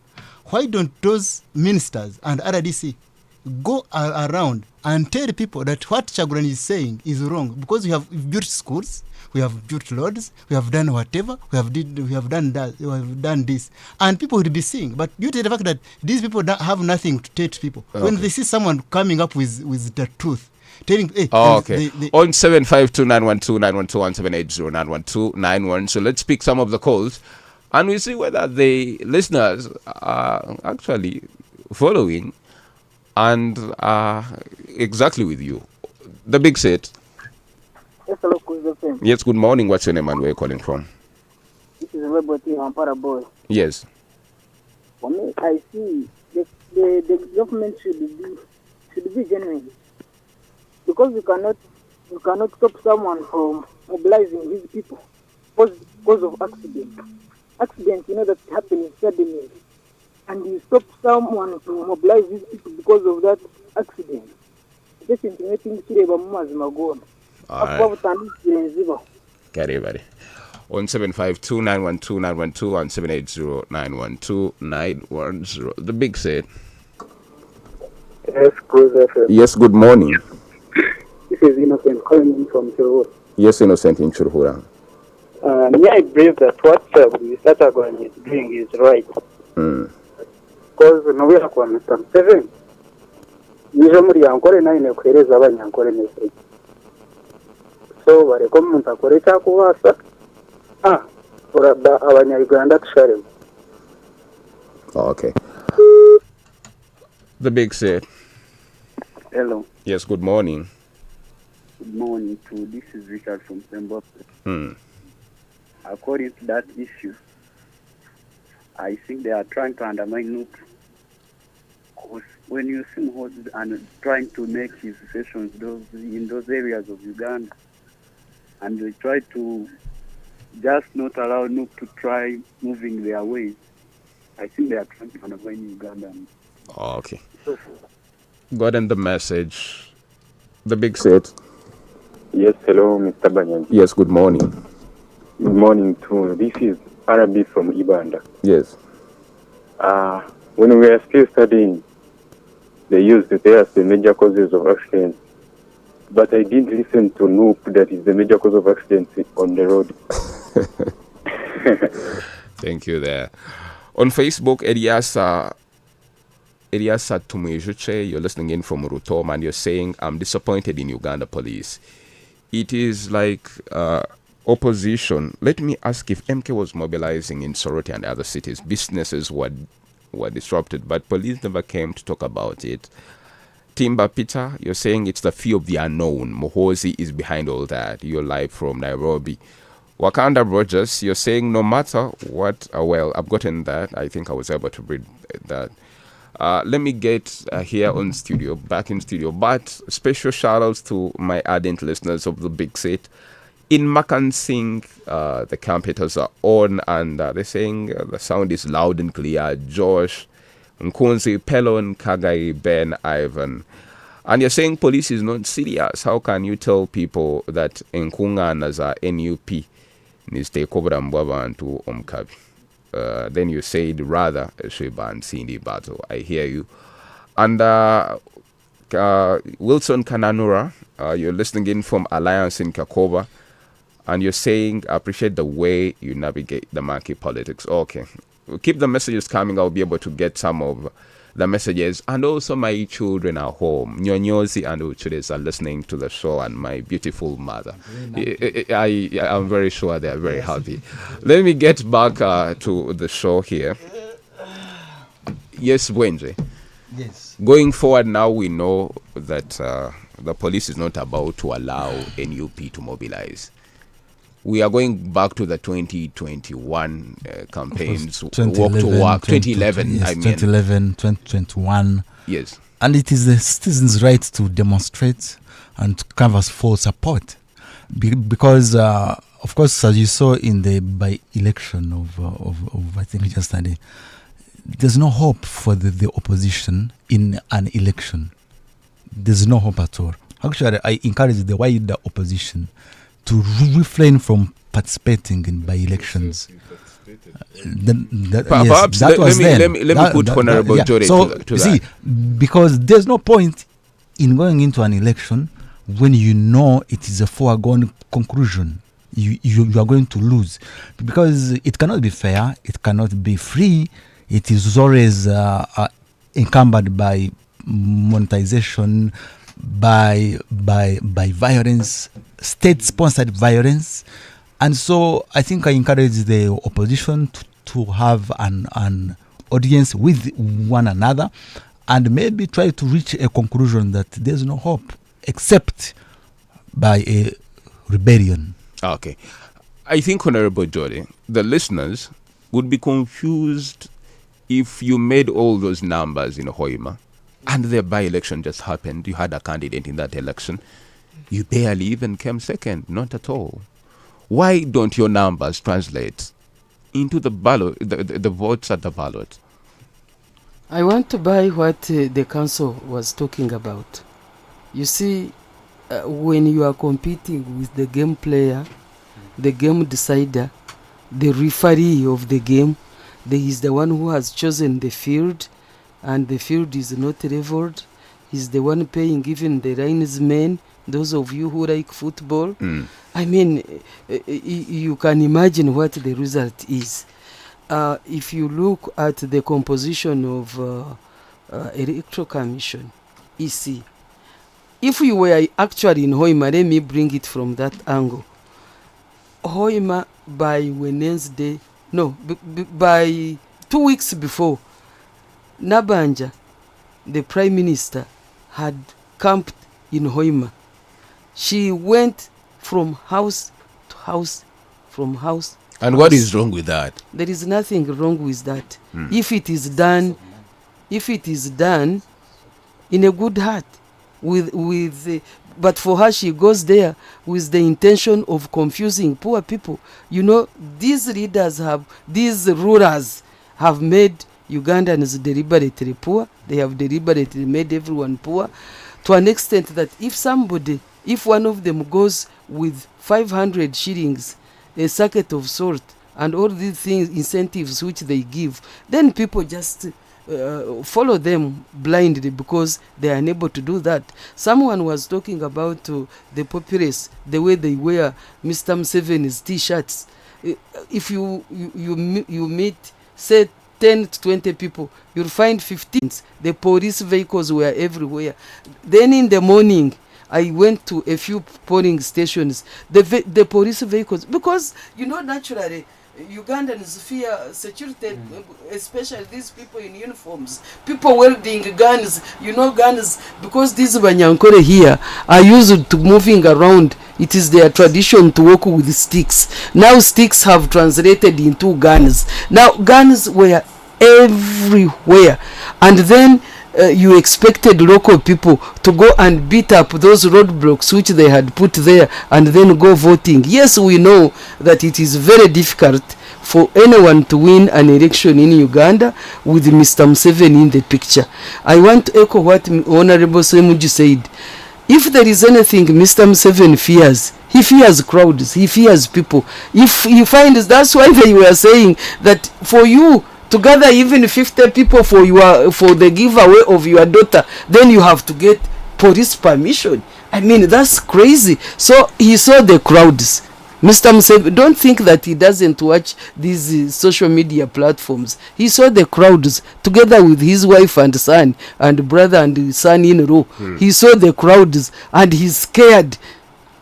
Why don't those ministers and RDC go around and tell people that what Chaguranyi is saying is wrong? Because we have built schools, we have built roads, we have done whatever, we have done this, and people will be seeing. But due to the fact that these people have nothing to tell to people, when they see someone coming up with the truth, telling, hey, okay. On 752-912-912-1780-912-91. So let's pick some of the calls and we see whether the listeners are actually following and exactly with you. The big set. Yes, hello, Kuzefem. Yes, good morning. What's your name and where are you calling from? This is Robert Ampara Boy. Yes. For me, I see the government should be genuine. Because you cannot stop someone from mobilizing his people because of accident. Accident, that happens suddenly. And you stop someone to mobilize his people because of that accident. Just intimating Kireba Mumazimagona. Carry buddy. On 752-912-912 and 780-912-910. The big set. Yes, Kuzefem. Yes, good morning. This is Innocent calling in from Churhura. Yes, Innocent in Churhura. Me, I believe that what the Satagon is doing is right. Because we are going to Mr. Seven. Usually, Yankore Nine Queries of Yankore Nese. So, what a comment of Koreta Kuasa. For our Uganda Sharim. Okay. The big set. Hello. Yes, good morning. Good morning to this is Richard from Zimbabwe. Hmm. According to that issue, I think they are trying to undermine Nup. Because when you see Mhozi and trying to make his sessions in those areas of Uganda, and they try to just not allow Nup to try moving their ways, I think they are trying to undermine Uganda. Okay. Gotten the message. The big set. Yes, hello, Mr. Banyanji. Yes, good morning. Good morning too. This is Arabi from Ibanda. Yes. When we were still studying, they used to tell us the major causes of accidents. But I didn't listen to Noop, that is the major cause of accidents on the road. Thank you there. On Facebook, Eliasa Tumejuche, you're listening in from Rutom, and you're saying, I'm disappointed in Uganda police. It is like opposition. Let me ask, if MK was mobilizing in Soroti and other cities, businesses were disrupted, but police never came to talk about it. Timber Peter, you're saying it's the fear of the unknown. Mhozi is behind all that. You're live from Nairobi. Wakanda Rogers, you're saying no matter what, well, I've gotten that. I think I was able to read that. Let me get here back in studio. But special shout outs to my ardent listeners of the Big Set. In Makansing, the computers are on, and they're saying the sound is loud and clear. Josh, Nkunzi, Pelon, Kagai, Ben, Ivan. And you're saying police is not serious. How can you tell people that Nkunga as a NUP needs to take over Mbwabantu Omkabi? Then you said rather Sheban Cindy battle. I hear you. And Wilson Kananura, you're listening in from Alliance in Kakoba, and you're saying I appreciate the way you navigate the market politics. Okay, keep the messages coming. I'll be able to get some of the messages. And also my children are home. Nyonyozi and Uchudes are listening to the show, and my beautiful mother. I'm very sure they're very happy. Let me get back to the show here. Yes, Wenje. Yes. Going forward now, we know that the police is not about to allow NUP to mobilize. We are going back to the 2021 campaigns, walk to work, 2011, yes, I mean. 2011, 2021. Yes. And it is the citizens' right to demonstrate and to canvass for support. Because, of course, as you saw in the by-election of I think yesterday, there's no hope for the opposition in an election. There's no hope at all. Actually, I encourage the wider opposition to refrain from participating in by-elections. Perhaps let me put Honorable Jore to see, that. Because there's no point in going into an election when you know it is a foregone conclusion. You are going to lose. Because it cannot be fair, it cannot be free, it is always encumbered by monetization, by violence, state-sponsored violence. And so I think I encourage the opposition to have an audience with one another and maybe try to reach a conclusion that there's no hope except by a rebellion. Okay. I think, Honorable Jody, the listeners would be confused if you made all those numbers in Hoima and the by-election just happened. You had a candidate in that election. You barely even came second, not at all. Why don't your numbers translate into the ballot, the votes at the ballot? I want to buy what the council was talking about. You see, when you are competing with the game player, the game decider, the referee of the game, there is the one who has chosen the field, and the field is not leveled. He's the one paying even the linesmen, those of you who like football. I mean, you can imagine what the result is. If you look at the composition of Electoral Commission, EC, if you were actually in Hoima, let me bring it from that angle. Hoima by Wednesday, by 2 weeks before, Nabanja, the Prime Minister, had camped in Hoima. She went from house to house, from house. And what is wrong with that? There is nothing wrong with that. If it is done in a good heart, but for her, she goes there with the intention of confusing poor people. You know, these rulers have made Ugandans deliberately poor. They have deliberately made everyone poor to an extent that if one of them goes with 500 shillings, a sacket of salt, and all these things, incentives which they give, then people just follow them blindly because they are unable to do that. Someone was talking about the populace, the way they wear Mr. Museveni's T-shirts. If you meet, say, 10 to 20 people, you'll find 15. The police vehicles were everywhere. Then in the morning, I went to a few polling stations. The police vehicles, because, you know, naturally, Ugandans fear security, especially these people in uniforms, people wielding guns, you know, guns, because these Banyankore here are used to moving around. It is their tradition to work with sticks. Now sticks have translated into guns. Now guns were everywhere, and then you expected local people to go and beat up those roadblocks which they had put there and then go voting. Yes, we know that it is very difficult for anyone to win an election in Uganda with Mr. Museveni in the picture. I want to echo what Honorable Semuji said. If there is anything Mr. Museveni fears, he fears crowds, he fears people. If he finds, that's why they were saying that for you to gather even 50 people for the giveaway of your daughter, then you have to get police permission. I mean, that's crazy. So he saw the crowds. Mr. Museveni, don't think that he doesn't watch these social media platforms. He saw the crowds together with his wife and son and brother and son-in-law. He saw the crowds and he's scared.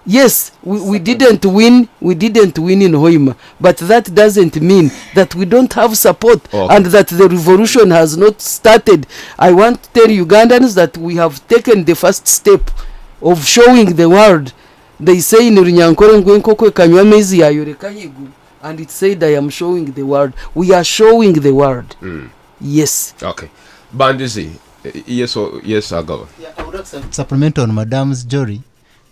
Yes, we didn't win in Hoima, but that doesn't mean that we don't have support and that the revolution has not started. I want to tell Ugandans that we have taken the first step of showing the world. They say in Runyankore Nkwenkoko kanywa mezi yayoreka higu, and it said I am showing the world. We are showing the world. Yes. Okay. Bandizi, yes, I'll go. Yeah, I would like to supplement on Madam's jury.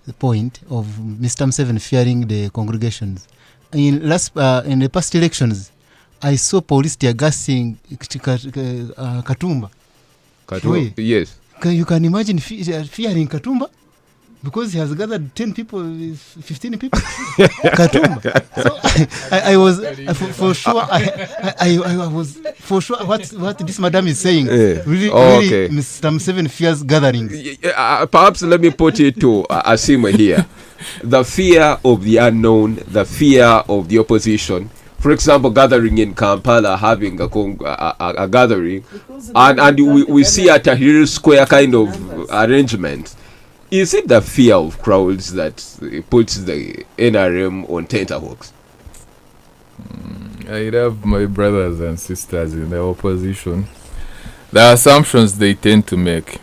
The point of Mr. Museveni fearing the congregations. In the past elections, I saw police tear gassing Katumba. Katumba, yes. You can imagine fearing Katumba because he has gathered 10 people, 15 people. Katumba. So I was for sure. I was for sure what this madam is saying. Really, Mr. Museveni fears gatherings. Perhaps let me put it to Asima here. The fear of the unknown, the fear of the opposition. For example, gathering in Kampala, having a gathering, and we see at Tahrir Square kind of arrangement. Is it the fear of crowds that puts the NRM on tenterhooks? I have my brothers and sisters in the opposition. The assumptions they tend to make.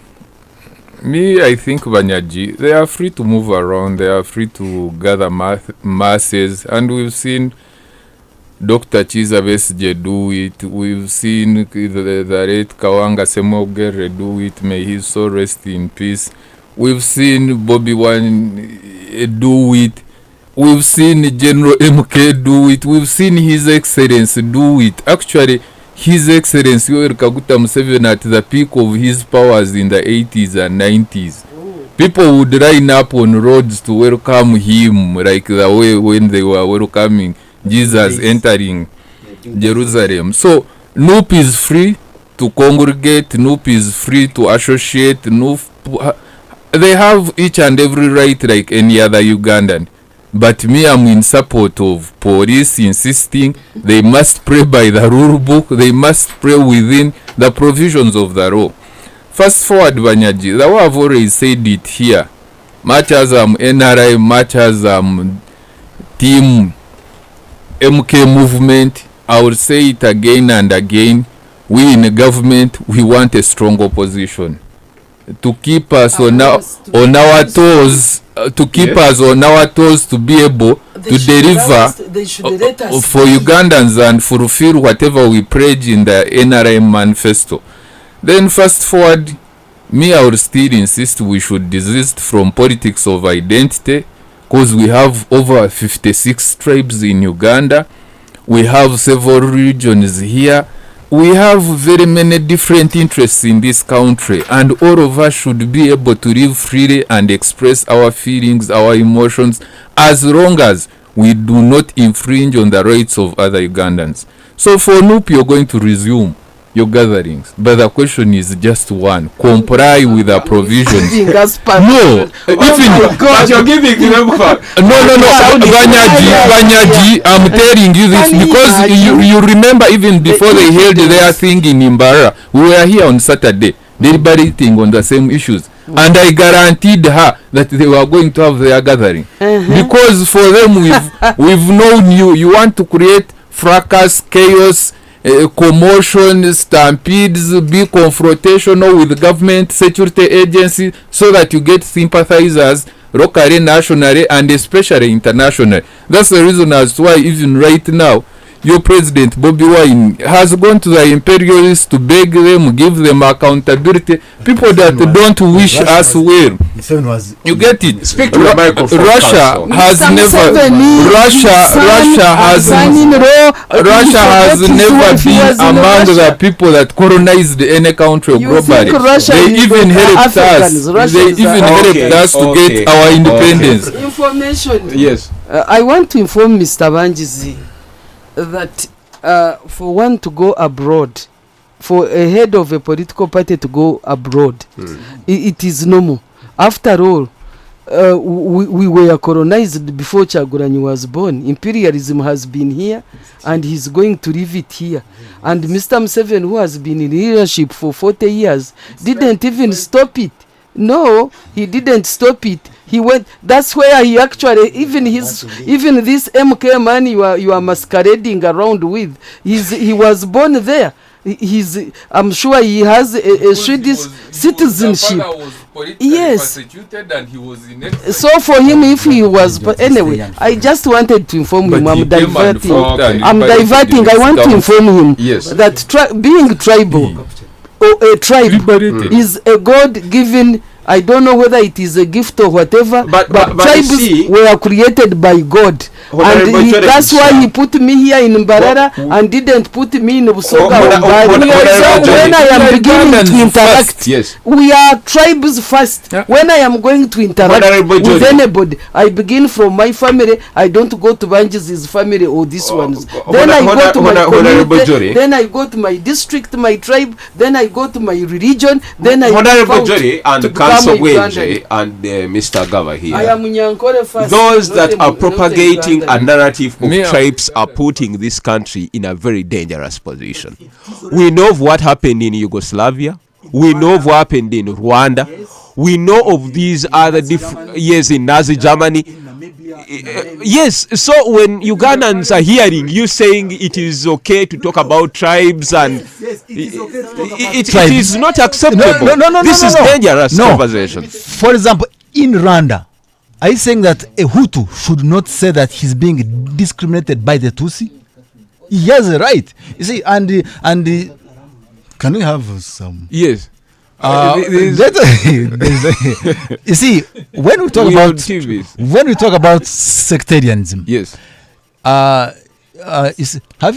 Me, I think Banyaji, they are free to move around, they are free to gather masses, and we've seen Dr. Chiza Besigye do it, we've seen the late Kawanga Semogere do it, may his soul rest in peace. We've seen Bobby Wine do it. We've seen General MK do it. We've seen His Excellency do it. Actually, His Excellency Yoweri Kaguta Museveni at the peak of his powers in the 80s and 90s. People would line up on roads to welcome him, like the way when they were welcoming Jesus entering Jerusalem. So, NUP is free to congregate. NUP is free to associate. They have each and every right like any other Ugandan. But me, I'm in support of police insisting they must play by the rule book. They must play within the provisions of the law. Fast forward, Banyaji, the way I've already said it here. Much as NRI, much as Team MK movement, I will say it again and again. We in the government, we want a strong opposition. to keep us on our toes, to keep us on our toes to be able to deliver for Ugandans and fulfill whatever we pledge in the NRM manifesto. Then fast forward, I would still insist we should desist from politics of identity, because we have over 56 tribes in Uganda. We have several regions here. We have very many different interests in this country, and all of us should be able to live freely and express our feelings, our emotions, as long as we do not infringe on the rights of other Ugandans. So for NUP, you're going to resume your gatherings, but the question is just one: comply with the provisions. No, but you're giving them Banyaji, I'm telling you this because you remember even before they held their thing in Imbara, we were here on Saturday deliberating on the same issues, and I guaranteed her that they were going to have their gathering, because for them we've known you want to create fracas, chaos, commotion, stampedes, be confrontational with government, security agencies, so that you get sympathizers locally, nationally, and especially internationally. That's the reason as to why even right now your president Bobi Wine has gone to the imperialists to beg them, give them accountability, people that don't wish us well. You get it? Speak to the microphone. Russia has never been among the people that colonized any country globally. They even helped us to get our independence. Information. Yes. I want to inform Mr. Banjizi that for one to go abroad, for a head of a political party to go abroad, it is normal. After all, we were colonized before Kyagulanyi was born. Imperialism has been here, and he's going to leave it here. And Mr. Museveni, who has been in leadership for 40 years, didn't even stop it. No, he didn't stop it. He went. That's where he actually even this MK man you are masquerading around with. He was born there. I'm sure he has a Swedish citizenship. Yes. And he was so for him, if he was, but anyway, I just wanted to inform him. I'm diverting. I want to inform him that being tribal or a tribe is a God-given. I don't know whether it is a gift or whatever, but tribes were created by God. And that's why he put me here in Mbarara and didn't put me in Busoga. So when I am beginning to interact, we are tribes first. When I am going to interact with anybody, I begin from my family. I don't go to Banji's family or this one's. Then I go to my community. Then I go to my district, my tribe. Then I go to my religion. Then I go to Council Wenje and Mr. Gava here. I am Nyankore first. Those that are propagating a narrative of tribes are putting this country in a very dangerous position. We know of what happened in Yugoslavia. We know of what happened in Rwanda. We know of these other years in Nazi Germany. Yes, so when Ugandans are hearing you saying it is okay to talk about tribes and it is not acceptable. No, this is dangerous conversation. For example, in Rwanda, are you saying that a Hutu should not say that he's being discriminated by the Tutsi? He has a right. You see, and can we have some? Yes. You see, when we talk about sectarianism, yes. Have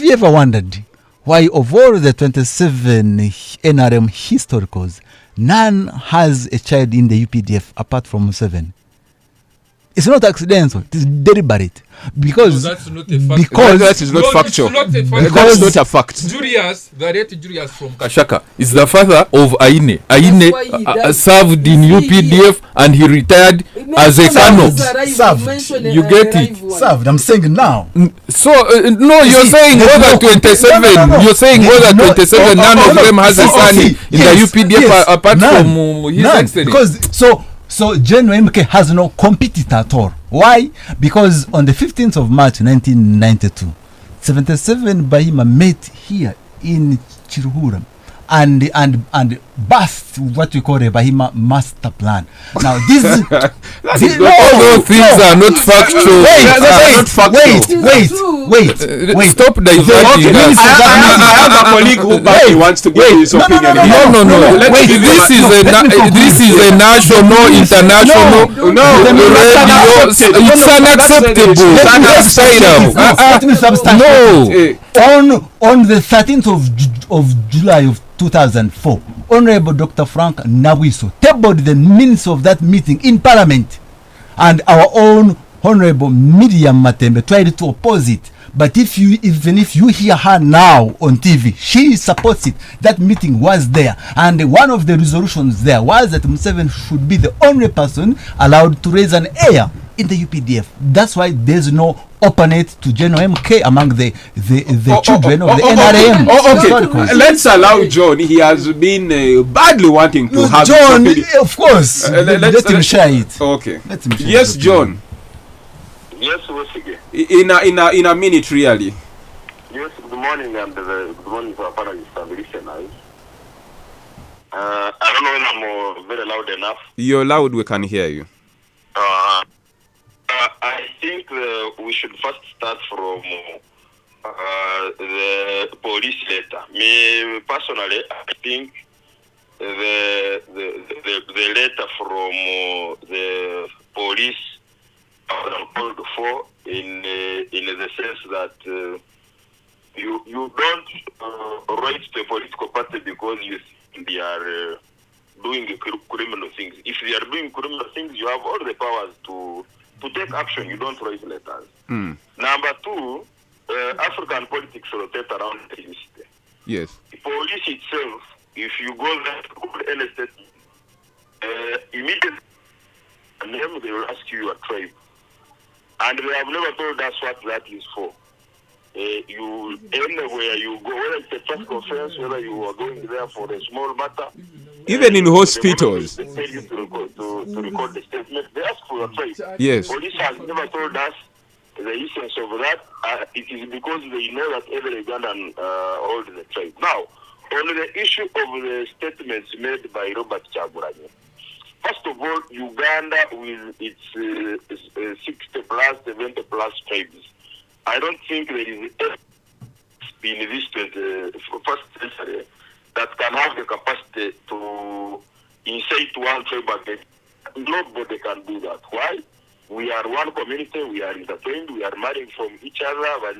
you ever wondered why of all the 27 NRM historicals, none has a child in the UPDF apart from 7? It's not accidental. It is deliberate. Because that is not factual. That's not a fact. Julius, the late Julius from Kashaka, is the father of Aine. Aine served in UPDF and he retired as a colonel. Served. You get it? Served. I'm saying now. So no, you're saying more than 27. You're saying more than 27. None of them has a son in the UPDF apart from his excellency. Because so General MK has no competitor at all. Why? Because on the 15th of March 1992, 77 Bahima met here in Chiruhura and birthed what we call a Bahima master plan. Now this all those things are not factual. Wait. Stop diverting us. I have a colleague who wants to give his opinion. No. Wait, this is a national, international radio. It's unacceptable. Let me substantiate. On the 13th of July of 2004, Honorable Dr. Frank Nawiso tabled the minutes of that meeting in Parliament, and our own Honorable Miriam Matembe tried to oppose it. But even if you hear her now on TV, she supports it. That meeting was there, and one of the resolutions there was that Museveni should be the only person allowed to raise an heir in the UPDF. That's why there's no opponent to General MK among the children of the NRM. Okay. Let's allow John. He has been badly wanting to have John, of course. Let him share it. Okay. Let him share yes, John. Yes, Wesige. In a minute, really. Yes, good morning, and good morning to our panelists and listeners. I don't know if I'm very loud enough. You're loud, we can hear you. I think we should first start from the police letter. Me personally, I think the letter from the police are called for in the sense that you don't write to a political party because you think they are doing criminal things. If they are doing criminal things, you have all the powers to take action. You don't write letters. Number two, African politics rotate around ethnicity. Yes. The police itself, if you go there to call any state, immediately they will ask you your tribe. And they have never told us what that is for. You anywhere you go, whether it's a traffic offense, whether you are going there for a small matter, even in hospitals, they tell you to record the statement. They ask for your tribe. Yes. Police has never told us the essence of that. It is because they know that every Ugandan holds the tribe. Now, on the issue of the statements made by Robert Kyagulanyi. First of all, Uganda with its 60 plus, 70 plus tribes, I don't think there is in this 21st century that can have the capacity to incite one tribe against. Nobody can do that. Why? We are one community, we are intertwined, we are marrying from each other, but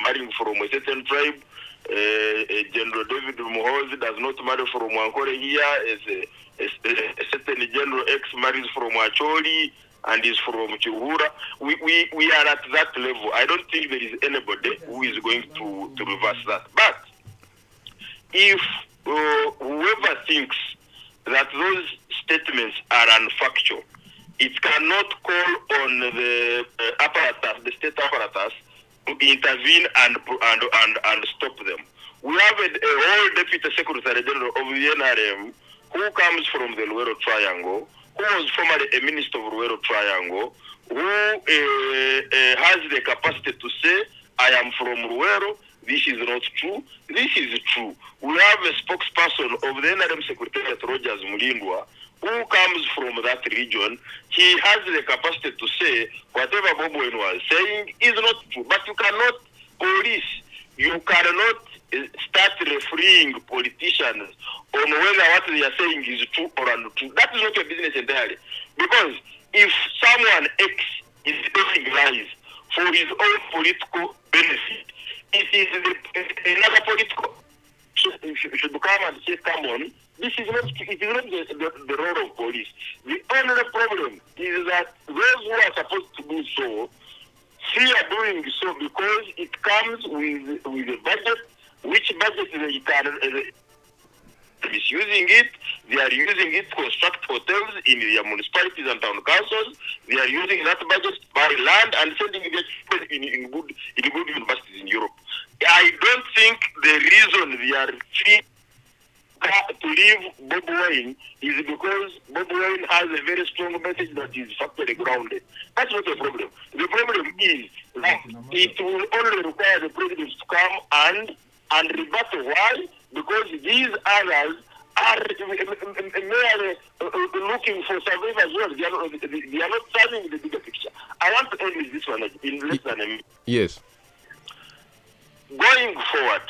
marrying from a certain tribe. General David Muhoozi does not marry from Wankore here. A certain General X marries from Acholi and is from Chihura. We are at that level. I don't think there is anybody who is going to reverse that. But if whoever thinks that those statements are unfactual, it cannot call on the apparatus, the state apparatus, to intervene and stop them. We have a whole Deputy Secretary General of the NRM who comes from the Luero Triangle, who was formerly a minister of Luero Triangle, who has the capacity to say, I am from Luero, this is not true, this is true. We have a spokesperson of the NRM Secretariat, Rogers Mulindwa, who comes from that region. He has the capacity to say whatever Bob Wine was saying is not true. But you cannot police, you cannot start refereeing politicians on whether what they are saying is true or untrue. That is not your business entirely. Because if someone X is telling lies for his own political benefit, it is another political should come and say, come on, this is not, it is not the role of police. The only problem is that those who are supposed to do so, fear doing so because it comes with a budget, which budget they can misusing it. They are using it to construct hotels in their municipalities and town councils. They are using that budget to buy land and sending it in good universities in Europe. I don't think the reason they are free to leave Bob Wine is because Bob Wine has a very strong message that is factually grounded. That's not the problem. The problem is that it will only require the president to come and rebut why because these others are merely looking for survivors. They are not serving the bigger picture. I want to end with this one in less than a minute. Yes. Going forward,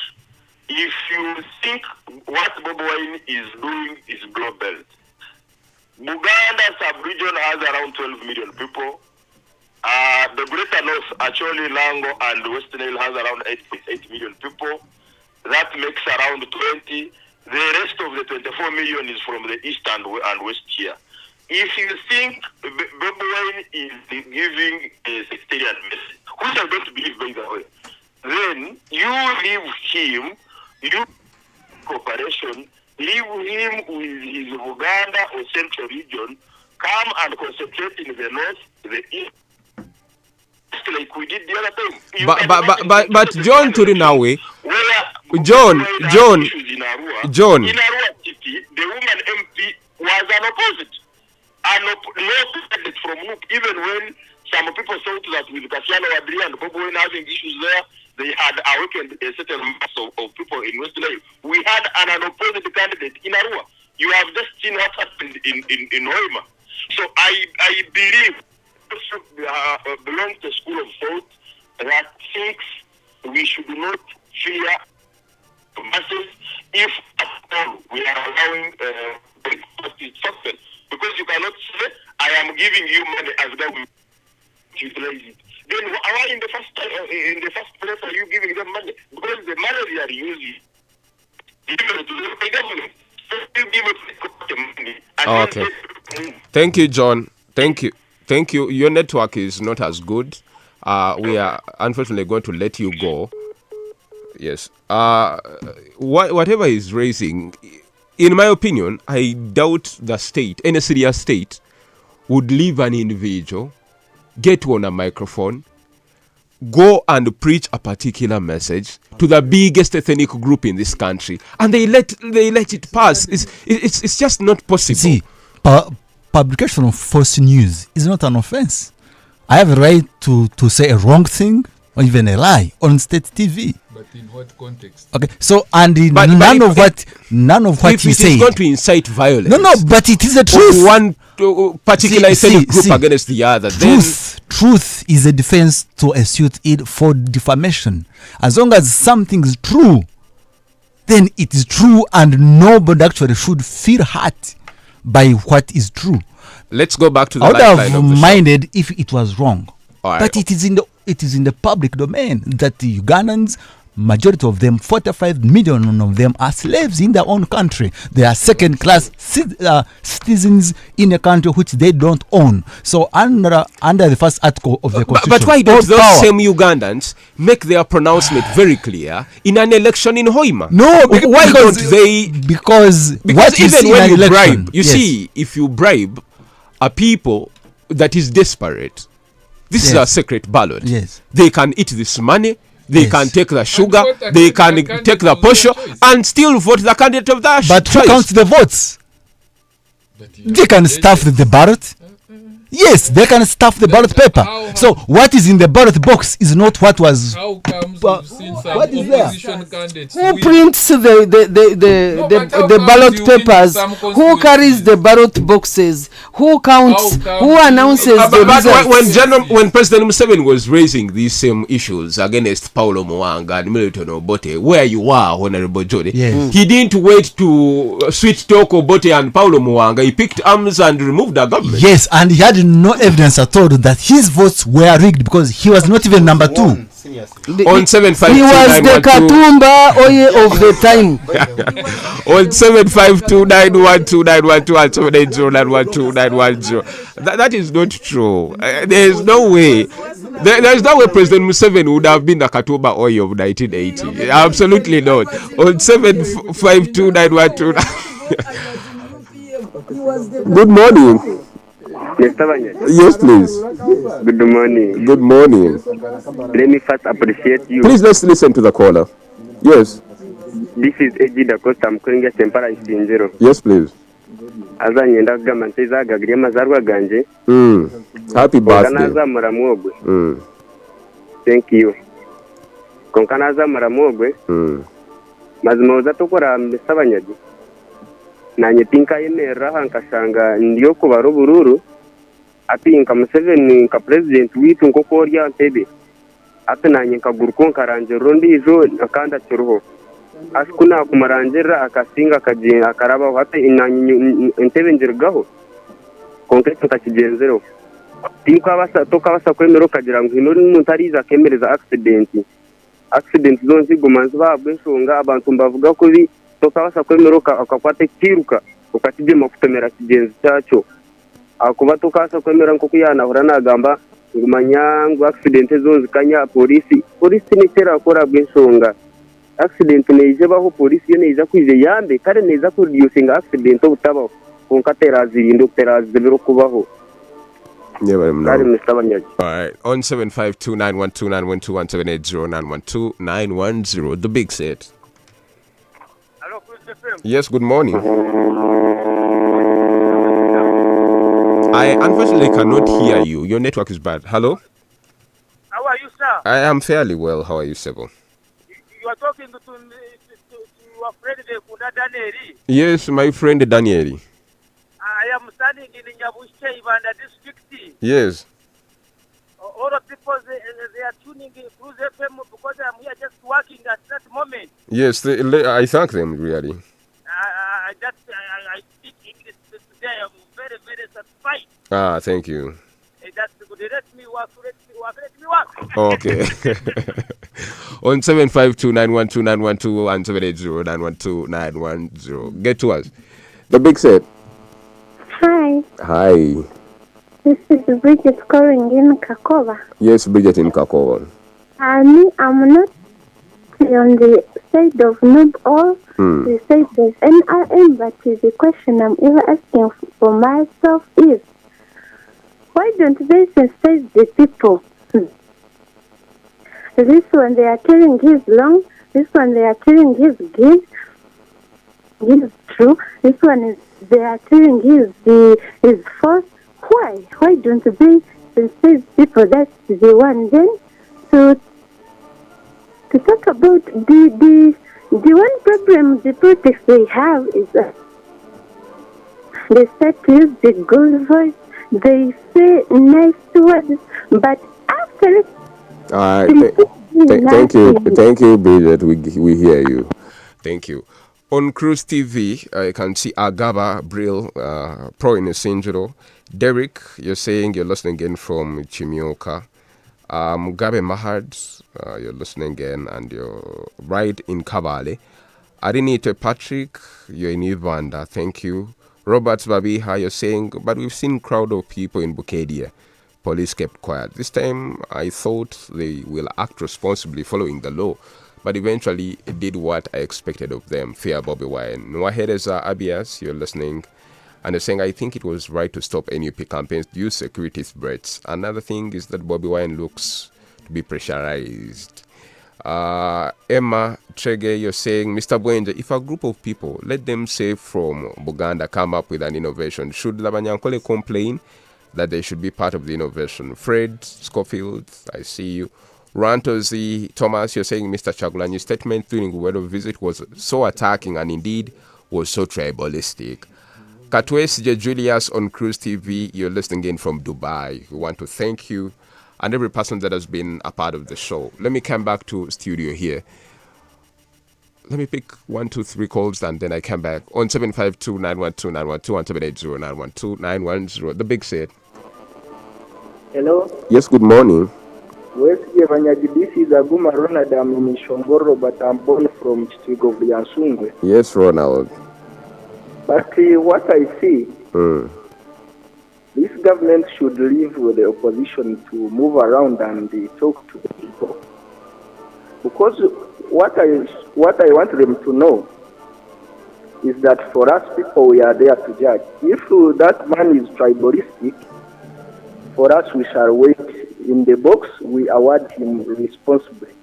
if you think what Bob Wine is doing is global, Buganda sub-region has around 12 million people. The Greater North, actually Lango and Western Hill has around 8.8 million people. That makes around 20. The rest of the 24 million is from the east and west here. If you think Bob Wine is giving a sectarian message, which I don't believe, by the way, then you leave him, you cooperation, leave him with his Uganda or Central region, come and concentrate in the north, the east, like we did the other time. But John Turinawe, John. In Arua City, the woman MP was an opposite. No candidate from NUP, even when some people thought that with Kasiano Wadri and Bobo Wine having issues there, they had awakened a certain mass of people in West Nile. We had an opposite candidate in Arua. You have just seen what happened in Hoima. So I believe belongs to the school of thought that thinks we should not fear masses if at all we are allowing success. Because you cannot say, I am giving you money as though we utilize it. Then why in the first place are you giving them money? Because the money they are using is given to the government. So you give it money. Okay. Thank you, John. Thank you. Your network is not as good. We are unfortunately going to let you go. Yes. Whatever he's raising, in my opinion, I doubt the state, any serious state, would leave an individual, get on a microphone, go and preach a particular message to the biggest ethnic group in this country, and they let it pass. It's just not possible. See, publication of false news is not an offense. I have a right to say a wrong thing or even a lie on state TV. But in what context? Okay, so and none of what he said is going to incite violence. No, but it is a truth. One particular ethnic group against the other. Truth is a defense to a suit for defamation. As long as something is true, then it is true, and nobody actually should feel hurt by what is true. Let's go back to the I would lifeline have of the minded if it was wrong. All right. But it is in the public domain that the Ugandans, majority of them, 45 million of them, are slaves in their own country. They are second-class citizens in a country which they don't own. So under the first article of the Constitution, but why don't those same Ugandans make their pronouncement very clear in an election in Hoima? No, why don't they? Because what even when you election, bribe, you see, if you bribe a people that is desperate, this is a secret ballot. Yes. They can eat this money. They can take the sugar. They can take the portion and still vote the candidate of their choice. But who counts the votes? They can stuff the ballot. Yes, they can stuff the ballot paper. So what is in the ballot box is not what was. How comes we've seen some opposition candidates? Who prints the ballot papers? Who carries the ballot boxes? Who counts? Who announces the results? When President Museveni was raising these same issues against Paulo Muwanga and Milton Obote, where you were, Honorable Jody, he didn't wait to sweet talk Obote and Paulo Muwanga. He picked arms and removed the government. Yes, and he had no evidence at all that his votes were rigged because he was not even number 2. On 752, he was the Katumba Oye of the time. On 752-912-912 and 780-912-910. That is not true. There is no way. There is no way President Museveni would have been the Katumba Oye of 1980. Absolutely not. On 752-912. Good morning. Yes, please. Good morning. Good morning. Let me first appreciate you. Please let's listen to the caller. Yes. This is Eji Da Costa. I'm calling you Sempara Istinjero. Yes, please. Aza nyenda kugamba nteza gagriya mazarwa ganje. Happy birthday. Konkanaza muramwogwe. Thank you. Konkanaza muramwogwe. mazima uza tukora mbese abanyagi nanye tinka yemera hankashanga ndiyo kubara ubururu ati nka Museveni nka president witu nko korya Ntebe ati nanye nkaguruko nkaranje rondi ijo akanda kiruho askuna kumarangera akasinga kaje akaraba hata nanye Ntebe njirgaho konkrete ntakigenzero tinka basa tokabasa kwemero kagira ngo ino n'untariza kemereza accident zonzi gumanzi babwe nshonga abantu bavuga ko bi tokabasa kwemeroka akakwate kiruka ukatije makutemera kigenzi cyacho akuba tokasa kwemera nko kuyanahura nagamba ngumanya ngo accident zonzi kanya polisi ni tera akora bw'inshonga accident neje baho polisi neje kwije yambe kare neza ku reducing accident obutabaho konkatera zirindo tera kubaho. Yeah, but All right. On 752-912-912-178-0912-910. The big set. Hello, Chris FM. Yes, good morning. I unfortunately cannot hear you. Your network is bad. Hello? How are you, sir? I am fairly well. How are you, Sebo? You are talking to your friend Danieli. Yes, my friend Danieli. I am standing in Nyabushche, Ibanda district. Yes. All the people, they are tuning in Cruise FM because I'm here just working at that moment. Yes, I thank them, really. I speak English today. I'm very, very satisfied. Thank you. That's good. Let me work. Okay. On 752-912-912 and 780-912-910. Get to us. The big set. Hi. Hi. This is Bridget calling in Kakova. Yes, Bridget in Kakova. I'm not on the side of noob or the side of NRM, but the question I'm even asking for myself is, why don't they sensitize the people? This one they are telling his long, this one they are telling his give true, this one is they are telling his false. Why don't they sensitize people? That's the one. Then to talk about the one problem the politics they have is that they start to use the good voice, they say nice words, but after it, thank you, Bridget. We hear you. Thank you. On Cruise TV, you can see Agaba Brill, Pro in Sinjuro. Derek, you're saying you're listening again from Chimioka. Mugabe Mahad, you're listening again, and you're right in Kabale. Adinite Patrick, you're in Ivanda. Thank you. Robert Babiha, you're saying, but we've seen crowd of people in Bukadia. Police kept quiet. This time, I thought they will act responsibly following the law, but eventually did what I expected of them. Fear Bobby Wine. Nwahedeza Abias, you're listening, and they're saying, I think it was right to stop NUP campaigns due to security threats. Another thing is that Bobby Wine looks to be pressurized. Emma Trege, you're saying, Mr. Bwenje, if a group of people, let them say from Buganda, come up with an innovation, should Labanyankole complain that they should be part of the innovation? Fred Schofield, I see you. Rantozi Thomas, you're saying, Mr. Chagulanyi's statement during Uwedo visit was so attacking and indeed was so tribalistic. Katwesije Julius on Cruise TV, you're listening in from Dubai. We want to thank you and every person that has been a part of the show. Let me come back to studio here. Let me pick 1, 2, 3 calls and then I come back on 752-912-912 and 780-912-910. The big set. Hello. Yes, good morning. This is Aguma Ronald. I'm in Shongoro, but I'm born from Chichigo of Yansungwe. Yes, Ronald. But what I see, this government should leave the opposition to move around and talk to the people. Because what I want them to know is that for us people, we are there to judge. If that man is tribalistic, for us we shall wait in the box, we award him responsibly.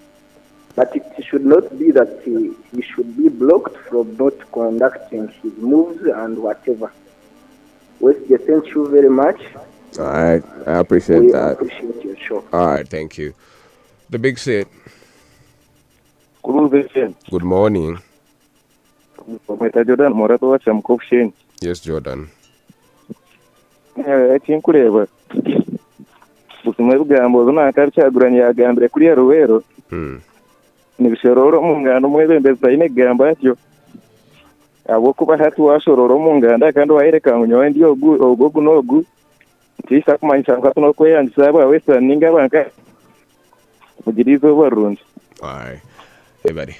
But it should not be that he should be blocked from not conducting his moves and whatever. Westgate, thank you very much. All right, I appreciate that. Appreciate your show. All right, thank you. The big set. Good morning. mweta Jordan Morato wa Chamkopshen. Yes, Jordan. Ekinkureba butumwe bugambo zona karchaguranya yagambire kuri Ruwero nibishororo mu ngando mwebembeza ine gamba atyo abo kuba hatu washororo mu nganda kandi wahireka nyowe ndi ogu nogu tisa kumanyisa nkatu no kweyandisa aba wesa ninga banka mugirizo barundi. Alright. Hey buddy.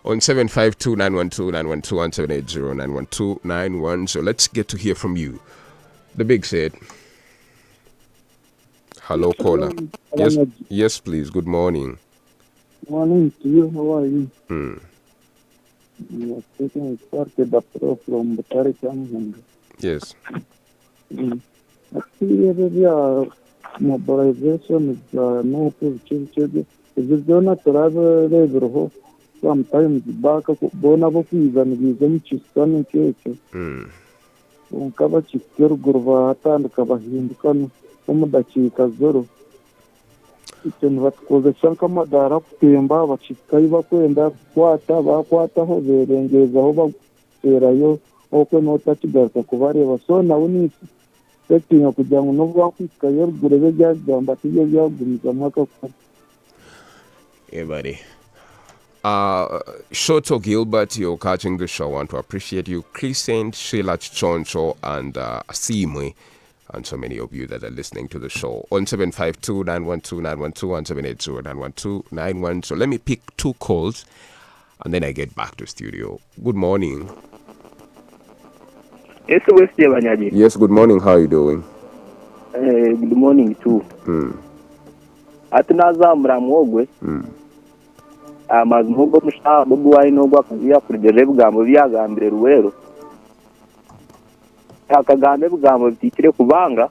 On 752-912-912-1780-912-91. So let's get to hear from you. The Big said. Hello, caller. Yes, please. Good morning. Morning to you. How are you? You are speaking started the pro from the Caricam. Yes. Actually, the mobilization is no positive. It is not to have a labor. Sometimes back bonabo kwizana biza mu kisani keke. Unkaba kikero gurva atandika bahindukana umudakika zoro. Ikintu batkozesha kamadara kutemba bacikayi bakwenda kwata bakwataho berengezaho baterayo oko nota kigaruka kubareba so nawe ni setinga kugira ngo no bwakwikaye rugurebe byagamba tije byagumiza mwaka kwa. Hey buddy. Shoto Gilbert, you're catching the show. I want to appreciate you. Crescent, Sheila Choncho, and Simwe, and so many of you that are listening to the show. On 752-912-912, 1780-912-91. So let me pick two calls, and then I get back to studio. Good morning. Yes, Yes, good morning. How are you doing? Good morning too. Atinaza mramogwe. Amazmugo musha bugwai no gwa kuzia kurigere bugambo byagambire Ruwero. Akagambe bugambo bitikire kubanga.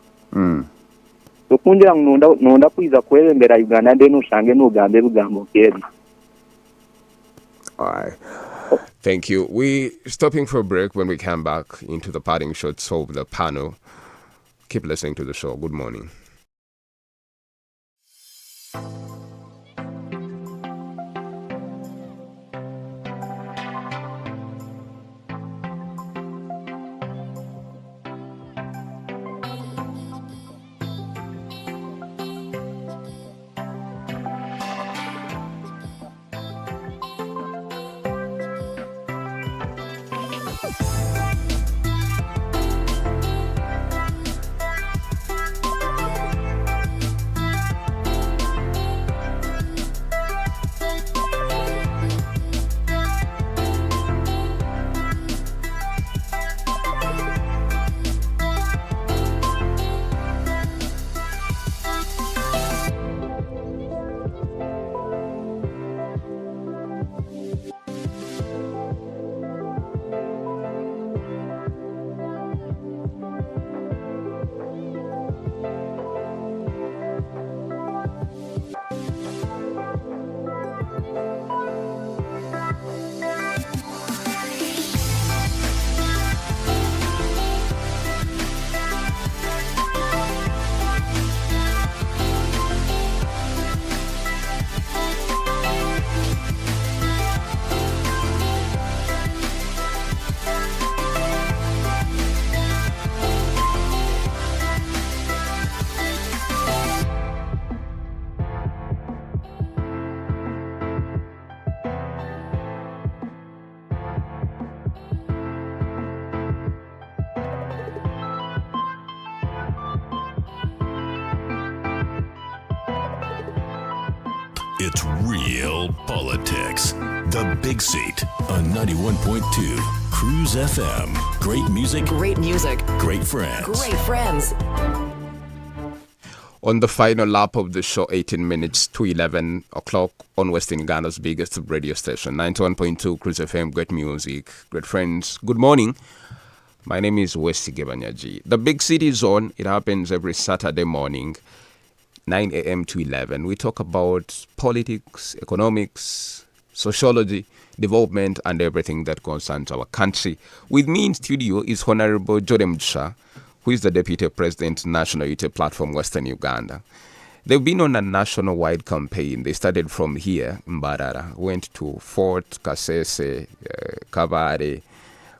Tukungira nunda kwiza kwebembera Uganda de nushange nugambe bugambo keri. All right. Thank you. We stopping for a break. When we come back into the parting shots of the panel. Keep listening to the show. Good morning. It's real politics. The Big Seat on 91.2 Cruise FM. Great music. Great music. Great friends. Great friends. On the final lap of the show, 18 minutes to 11 o'clock on Western Ghana's biggest radio station, 91.2 Cruise FM. Great music, great friends. Good morning. My name is Westi Gebanyaji. The Big City is on. It happens every Saturday morning, 9 a.m. to 11. We talk about politics, economics, sociology, development, and everything that concerns our country. With me in studio is Honorable Jorem Shah, who is the Deputy President, National Unity Platform, Western Uganda. They've been on a national-wide campaign. They started from here, Mbarara, went to Fort Kasese, Kabare,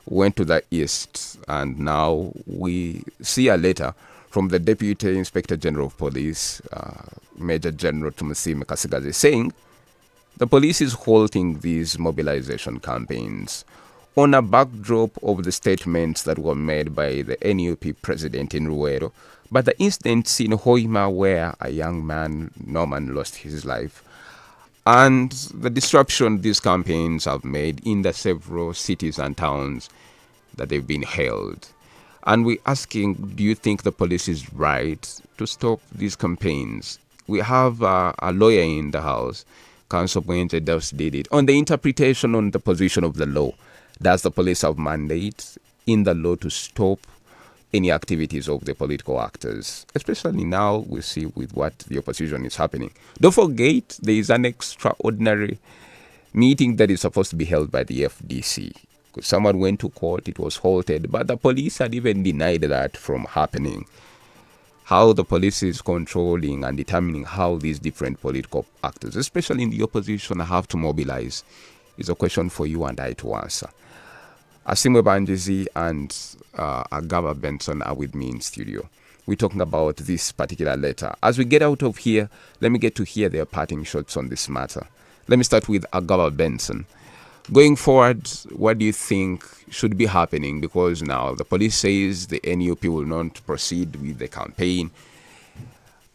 went to the east, and now we see a letter from the Deputy Inspector General of Police, Major General Tumusime Kasigazi, saying the police is halting these mobilization campaigns on a backdrop of the statements that were made by the NUP president in Ruero, but the incidents in Hoima where a young man, Norman, lost his life, and the disruption these campaigns have made in the several cities and towns that they've been held. And we're asking, do you think the police is right to stop these campaigns? We have a lawyer in the house, Council Mwenje just did it, on the interpretation on the position of the law. Does the police have mandate in the law to stop any activities of the political actors? Especially now we see with what the opposition is happening. Don't forget, there is an extraordinary meeting that is supposed to be held by the FDC. Someone went to court, it was halted, but the police had even denied that from happening. How the police is controlling and determining how these different political actors, especially in the opposition, have to mobilize is a question for you and I to answer. Asimwe Banjizi and Agaba Benson are with me in studio. We're talking about this particular letter. As we get out of here, let me get to hear their parting shots on this matter. Let me start with Agaba Benson. Going forward, what do you think should be happening? Because now the police says the NUP will not proceed with the campaign.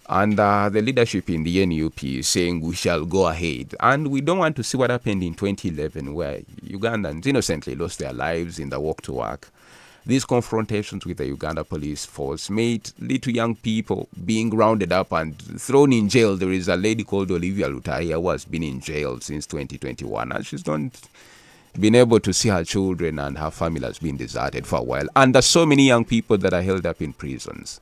And the leadership in the NUP is saying we shall go ahead. And we don't want to see what happened in 2011 where Ugandans innocently lost their lives in the walk to work. These confrontations with the Uganda police force made little young people being rounded up and thrown in jail. There is a lady called Olivia Lutaya who has been in jail since 2021, and she's not been able to see her children, and her family has been deserted for a while. And there's so many young people that are held up in prisons.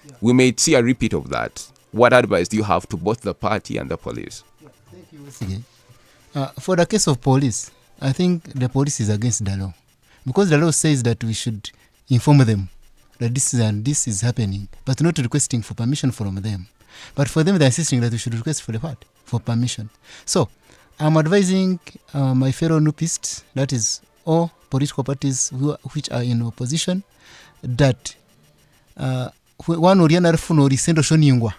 Yeah. We may see a repeat of that. What advice do you have to both the party and the police? Yeah, thank you once again. For the case of police, I think the police is against the law. Because the law says that we should inform them that this is happening, but not requesting for permission from them. But for them, they're insisting that we should request for the what? For permission. So, I'm advising my fellow NUPists, that is all political parties which are in opposition, that one oriana rufuno risendo shoningwa.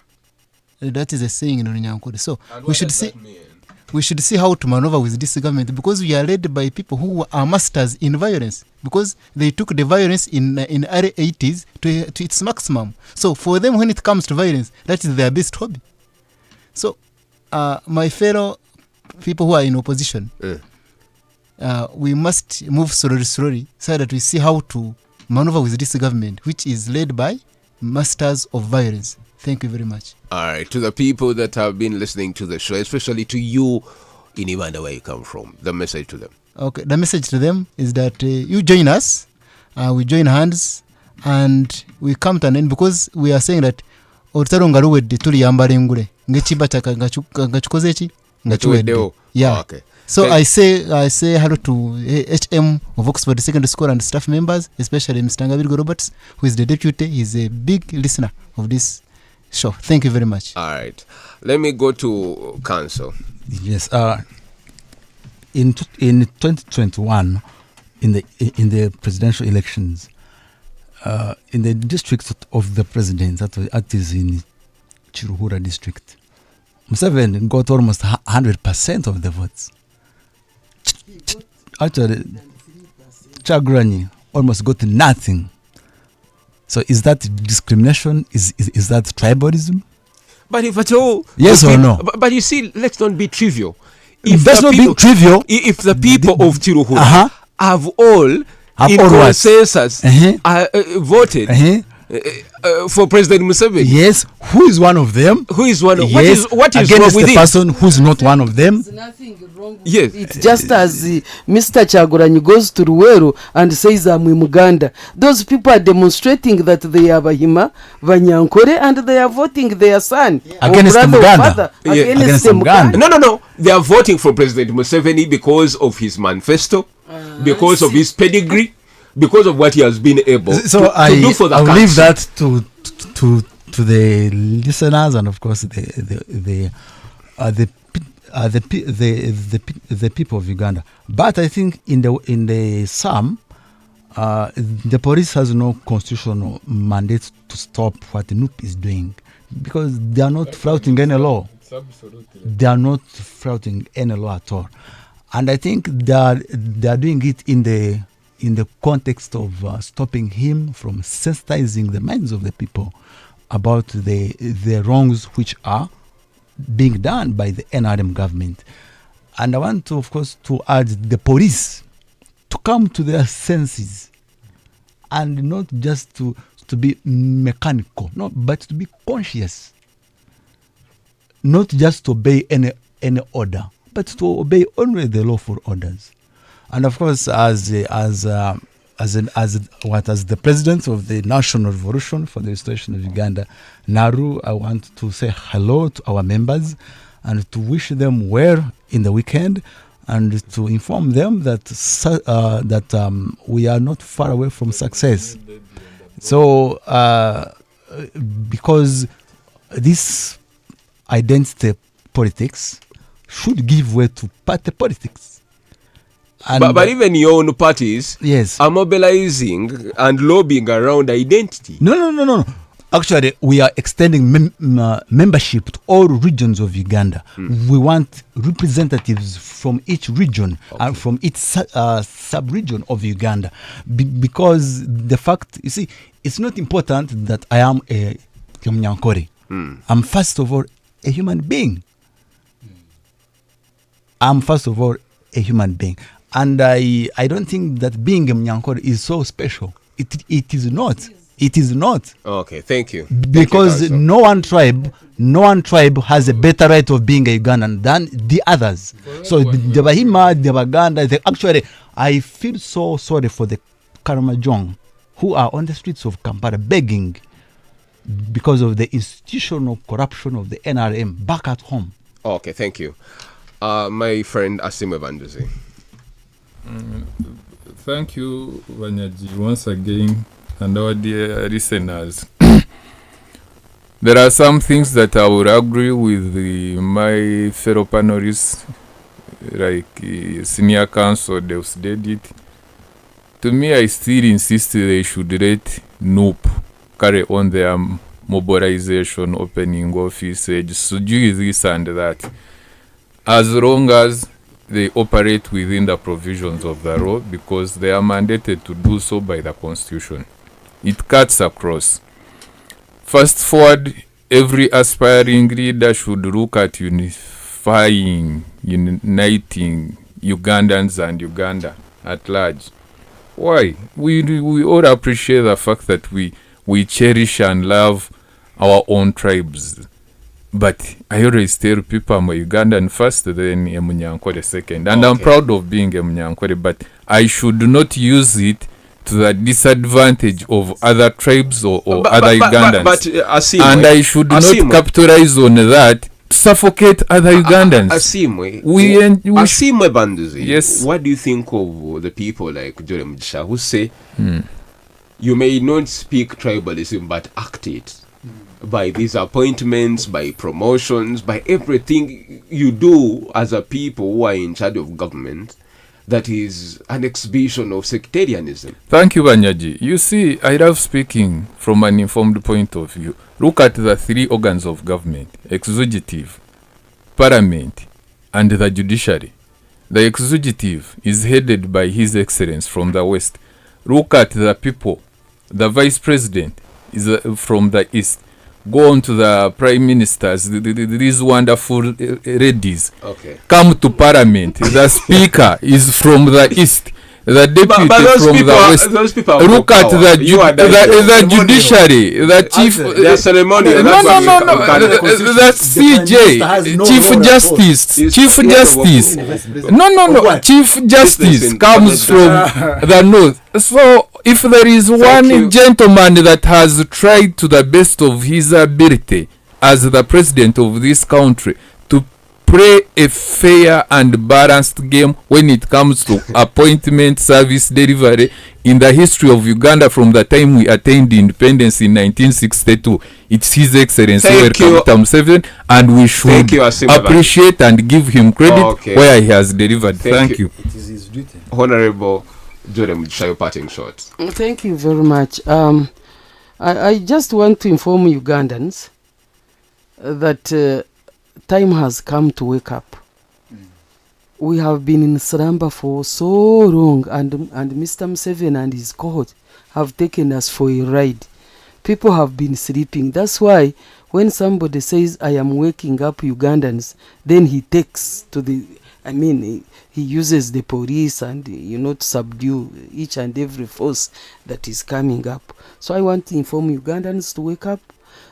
That is a saying in Runyankode. So, we should see how to maneuver with this government, because we are led by people who are masters in violence, because they took the violence in early 80s to its maximum. So for them, when it comes to violence, that is their best hobby. So my fellow people who are in opposition, we must move slowly so that we see how to maneuver with this government, which is led by masters of violence. Thank you very much. All right, to the people that have been listening to the show, especially to you in Uganda, where you come from, the message to them. Okay, the message to them is that you join us, we join hands, and we come to an end, because we are saying that yeah. Okay. So I say hello to HM of Oxford Secondary School and staff members, especially Mr. Ngabirgo Roberts, who is the deputy. He's a big listener of this show. Thank you very much. All right. Let me go to council. Yes. In 2021, in the presidential elections, in the district of the president, that is in Chiruhura district, Museveni got almost 100% of the votes. Actually, Kyagulanyi almost got nothing. So is that discrimination? Is that tribalism? But if at all, yes or no? But you see, let's not be trivial. If that's not being trivial. If the people of Chiruhura have all in consensus voted for President Museveni. Yes, who is one of them? Who is one of yes, what is against wrong with the person who's not one of them? There's nothing wrong with yes. it. Just as Mr. Kyagulanyi goes to Ruweru and says I'm in Muganda, those people are demonstrating that they are Bahima, Vanyankore, and they are voting their son against Muganda. Against Muganda. No. They are voting for President Museveni because of his manifesto, because of his pedigree, because of what he has been able to do for the country. I'll leave that to the listeners and of course the people of Uganda. But I think in the sum, the police has no constitutional mandate to stop what the NUP is doing because they are not flouting any law. They are not flouting any law at all. And I think they are doing it in the context of stopping him from sensitizing the minds of the people about the wrongs which are being done by the NRM government. And I want to, of course, to urge the police to come to their senses and not just to be mechanical, no, but to be conscious. Not just to obey any order, but to obey only the lawful orders. And of course, as the president of the National Revolution for the Restoration of Uganda, Naru, I want to say hello to our members and to wish them well in the weekend and to inform them that we are not far away from success. So, because this identity politics should give way to party politics. And but even your own parties are mobilizing and lobbying around identity. No. Actually, we are extending membership to all regions of Uganda. We want representatives from each region and from each sub-region of Uganda. Because the fact, you see, it's not important that I am a Mnyankore. I'm first of all a human being. I'm first of all a human being. And I don't think that being a Mnyankore is so special. It is not. It is not. Okay, thank you. Because no one tribe has a better right of being a Ugandan than the others. So the Bahima, the Baganda, actually, I feel so sorry for the Karamajong who are on the streets of Kampala begging because of the institutional corruption of the NRM back at home. Okay, thank you. My friend Asim Evanduzi. Thank you, Vanyaji, once again, and our dear listeners. There are some things that I would agree with my fellow panelists, like senior counsel, they've said it. To me, I still insist they should let NUP carry on their mobilization, opening office, do this and that, as long as they operate within the provisions of the law, because they are mandated to do so by the Constitution. It cuts across. Fast forward, every aspiring leader should look at uniting Ugandans and Uganda at large. Why? We all appreciate the fact that we cherish and love our own tribes. But I always tell people I'm a Ugandan first, then a Munyankore second. And I'm proud of being a Munyankore, but I should not use it to the disadvantage of other tribes or other Ugandans. And I should not capitalize on that to suffocate other Ugandans. Asimwe Banduzi, yes. What do you think of the people like Jore Mugisha who say you may not speak tribalism but act it? By these appointments, by promotions, by everything you do as a people who are in charge of government, that is an exhibition of sectarianism. Thank you, Banyaji. You see, I love speaking from an informed point of view. Look at the three organs of government: executive, parliament, and the judiciary. The executive is headed by His Excellence from the West. Look at the people. The vice president is from the East. Go on to the prime ministers, these wonderful ladies. Come to parliament. The speaker is from the east. The deputy from the west. Look at the judiciary, the chief. The ceremonial. The CJ, chief justice. Chief justice comes from the north. So if there is one gentleman that has tried to the best of his ability as the president of this country to play a fair and balanced game when it comes to appointment service delivery in the history of Uganda from the time we attained independence in 1962, it's His Excellency Welcome 7, and we should appreciate and give him credit where he has delivered. Thank you. It is his duty. Honorable Jordan Mugisha, your parting shot. Thank you very much. I just want to inform Ugandans that time has come to wake up. We have been in slumber for so long, and Mr. Museveni and his cohort have taken us for a ride. People have been sleeping. That's why when somebody says, I am waking up Ugandans, then he takes to the, he uses the police and, to subdue each and every force that is coming up. So I want to inform Ugandans to wake up.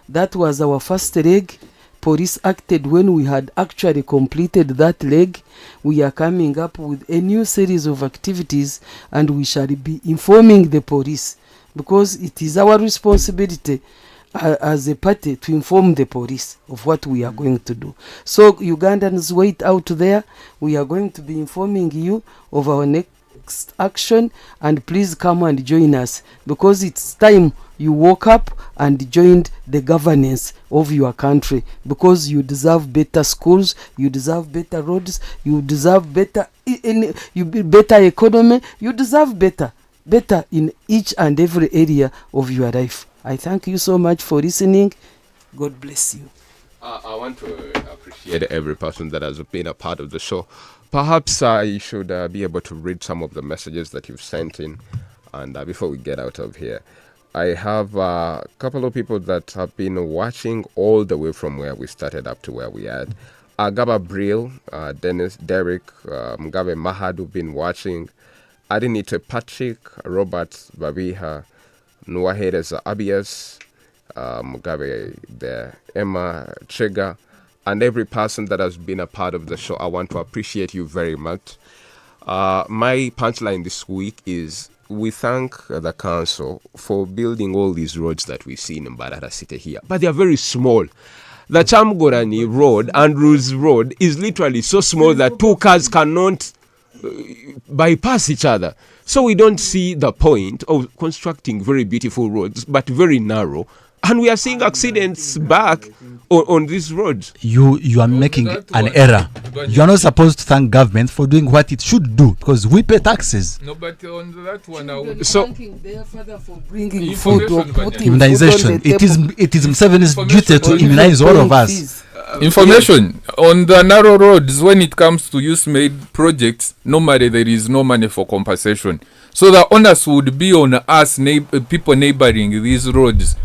That was our first leg. Police acted when we had actually completed that leg. We are coming up with a new series of activities, and we shall be informing the police, because it is our responsibility as a party to inform the police of what we are going to do. So Ugandans, wait out there. We are going to be informing you of our next action, and please come and join us, because it's time you woke up and joined the governance of your country, because you deserve better schools, you deserve better roads, you deserve better economy, you deserve better in each and every area of your life. I thank you so much for listening. God bless you. I want to appreciate every person that has been a part of the show. Perhaps I should be able to read some of the messages that you've sent in, and before we get out of here, I have a couple of people that have been watching all the way from where we started up to where we are. Agaba Brill, Dennis, Derek, Mugabe Mahad, who've been watching. Adinite Patrick, Robert Babiha, Nuahedes Abias, Mugabe there, Emma Chega, and every person that has been a part of the show. I want to appreciate you very much. My punchline this week is, we thank the council for building all these roads that we see in Mbarara City here, but they are very small. The Chamgorani Road, Andrews Road, is literally so small that two cars cannot bypass each other. So we don't see the point of constructing very beautiful roads, but very narrow. And we are seeing accidents back on these roads. You are making an error. You are not supposed to thank government for doing what it should do, because we pay taxes. No, but on that one, I would... So, their father for bringing food or putting immunization. Food on the it is Museveni's duty to immunize all of us. Information on the narrow roads. When it comes to youth-made projects, normally there is no money for compensation. So the onus would be on us, people neighboring these roads,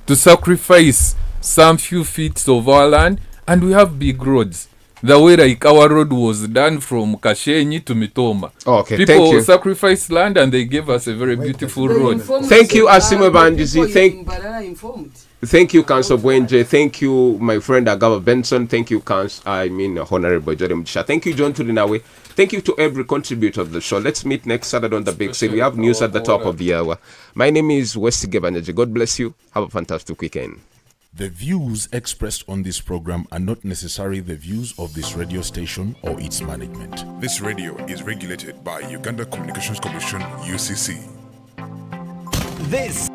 to sacrifice some few feet of our land, and we have big roads. The way like our road was done from Kashenyi to Mitoma. Okay, people thank you. sacrificed land and they gave us a very beautiful road. Thank you, Asime Bandizi. Thank you, Councillor Bwenje. Thank you, my friend Agaba Benson. Thank you, Honorable Jordan Mugisha. Thank you, John Turinawe. Thank you to every contributor of the show. Let's meet next Saturday on the Big City. We have news at the top of the hour. My name is Westige Banyaji. God bless you. Have a fantastic weekend. The views expressed on this program are not necessarily the views of this radio station or its management. This radio is regulated by Uganda Communications Commission, UCC. This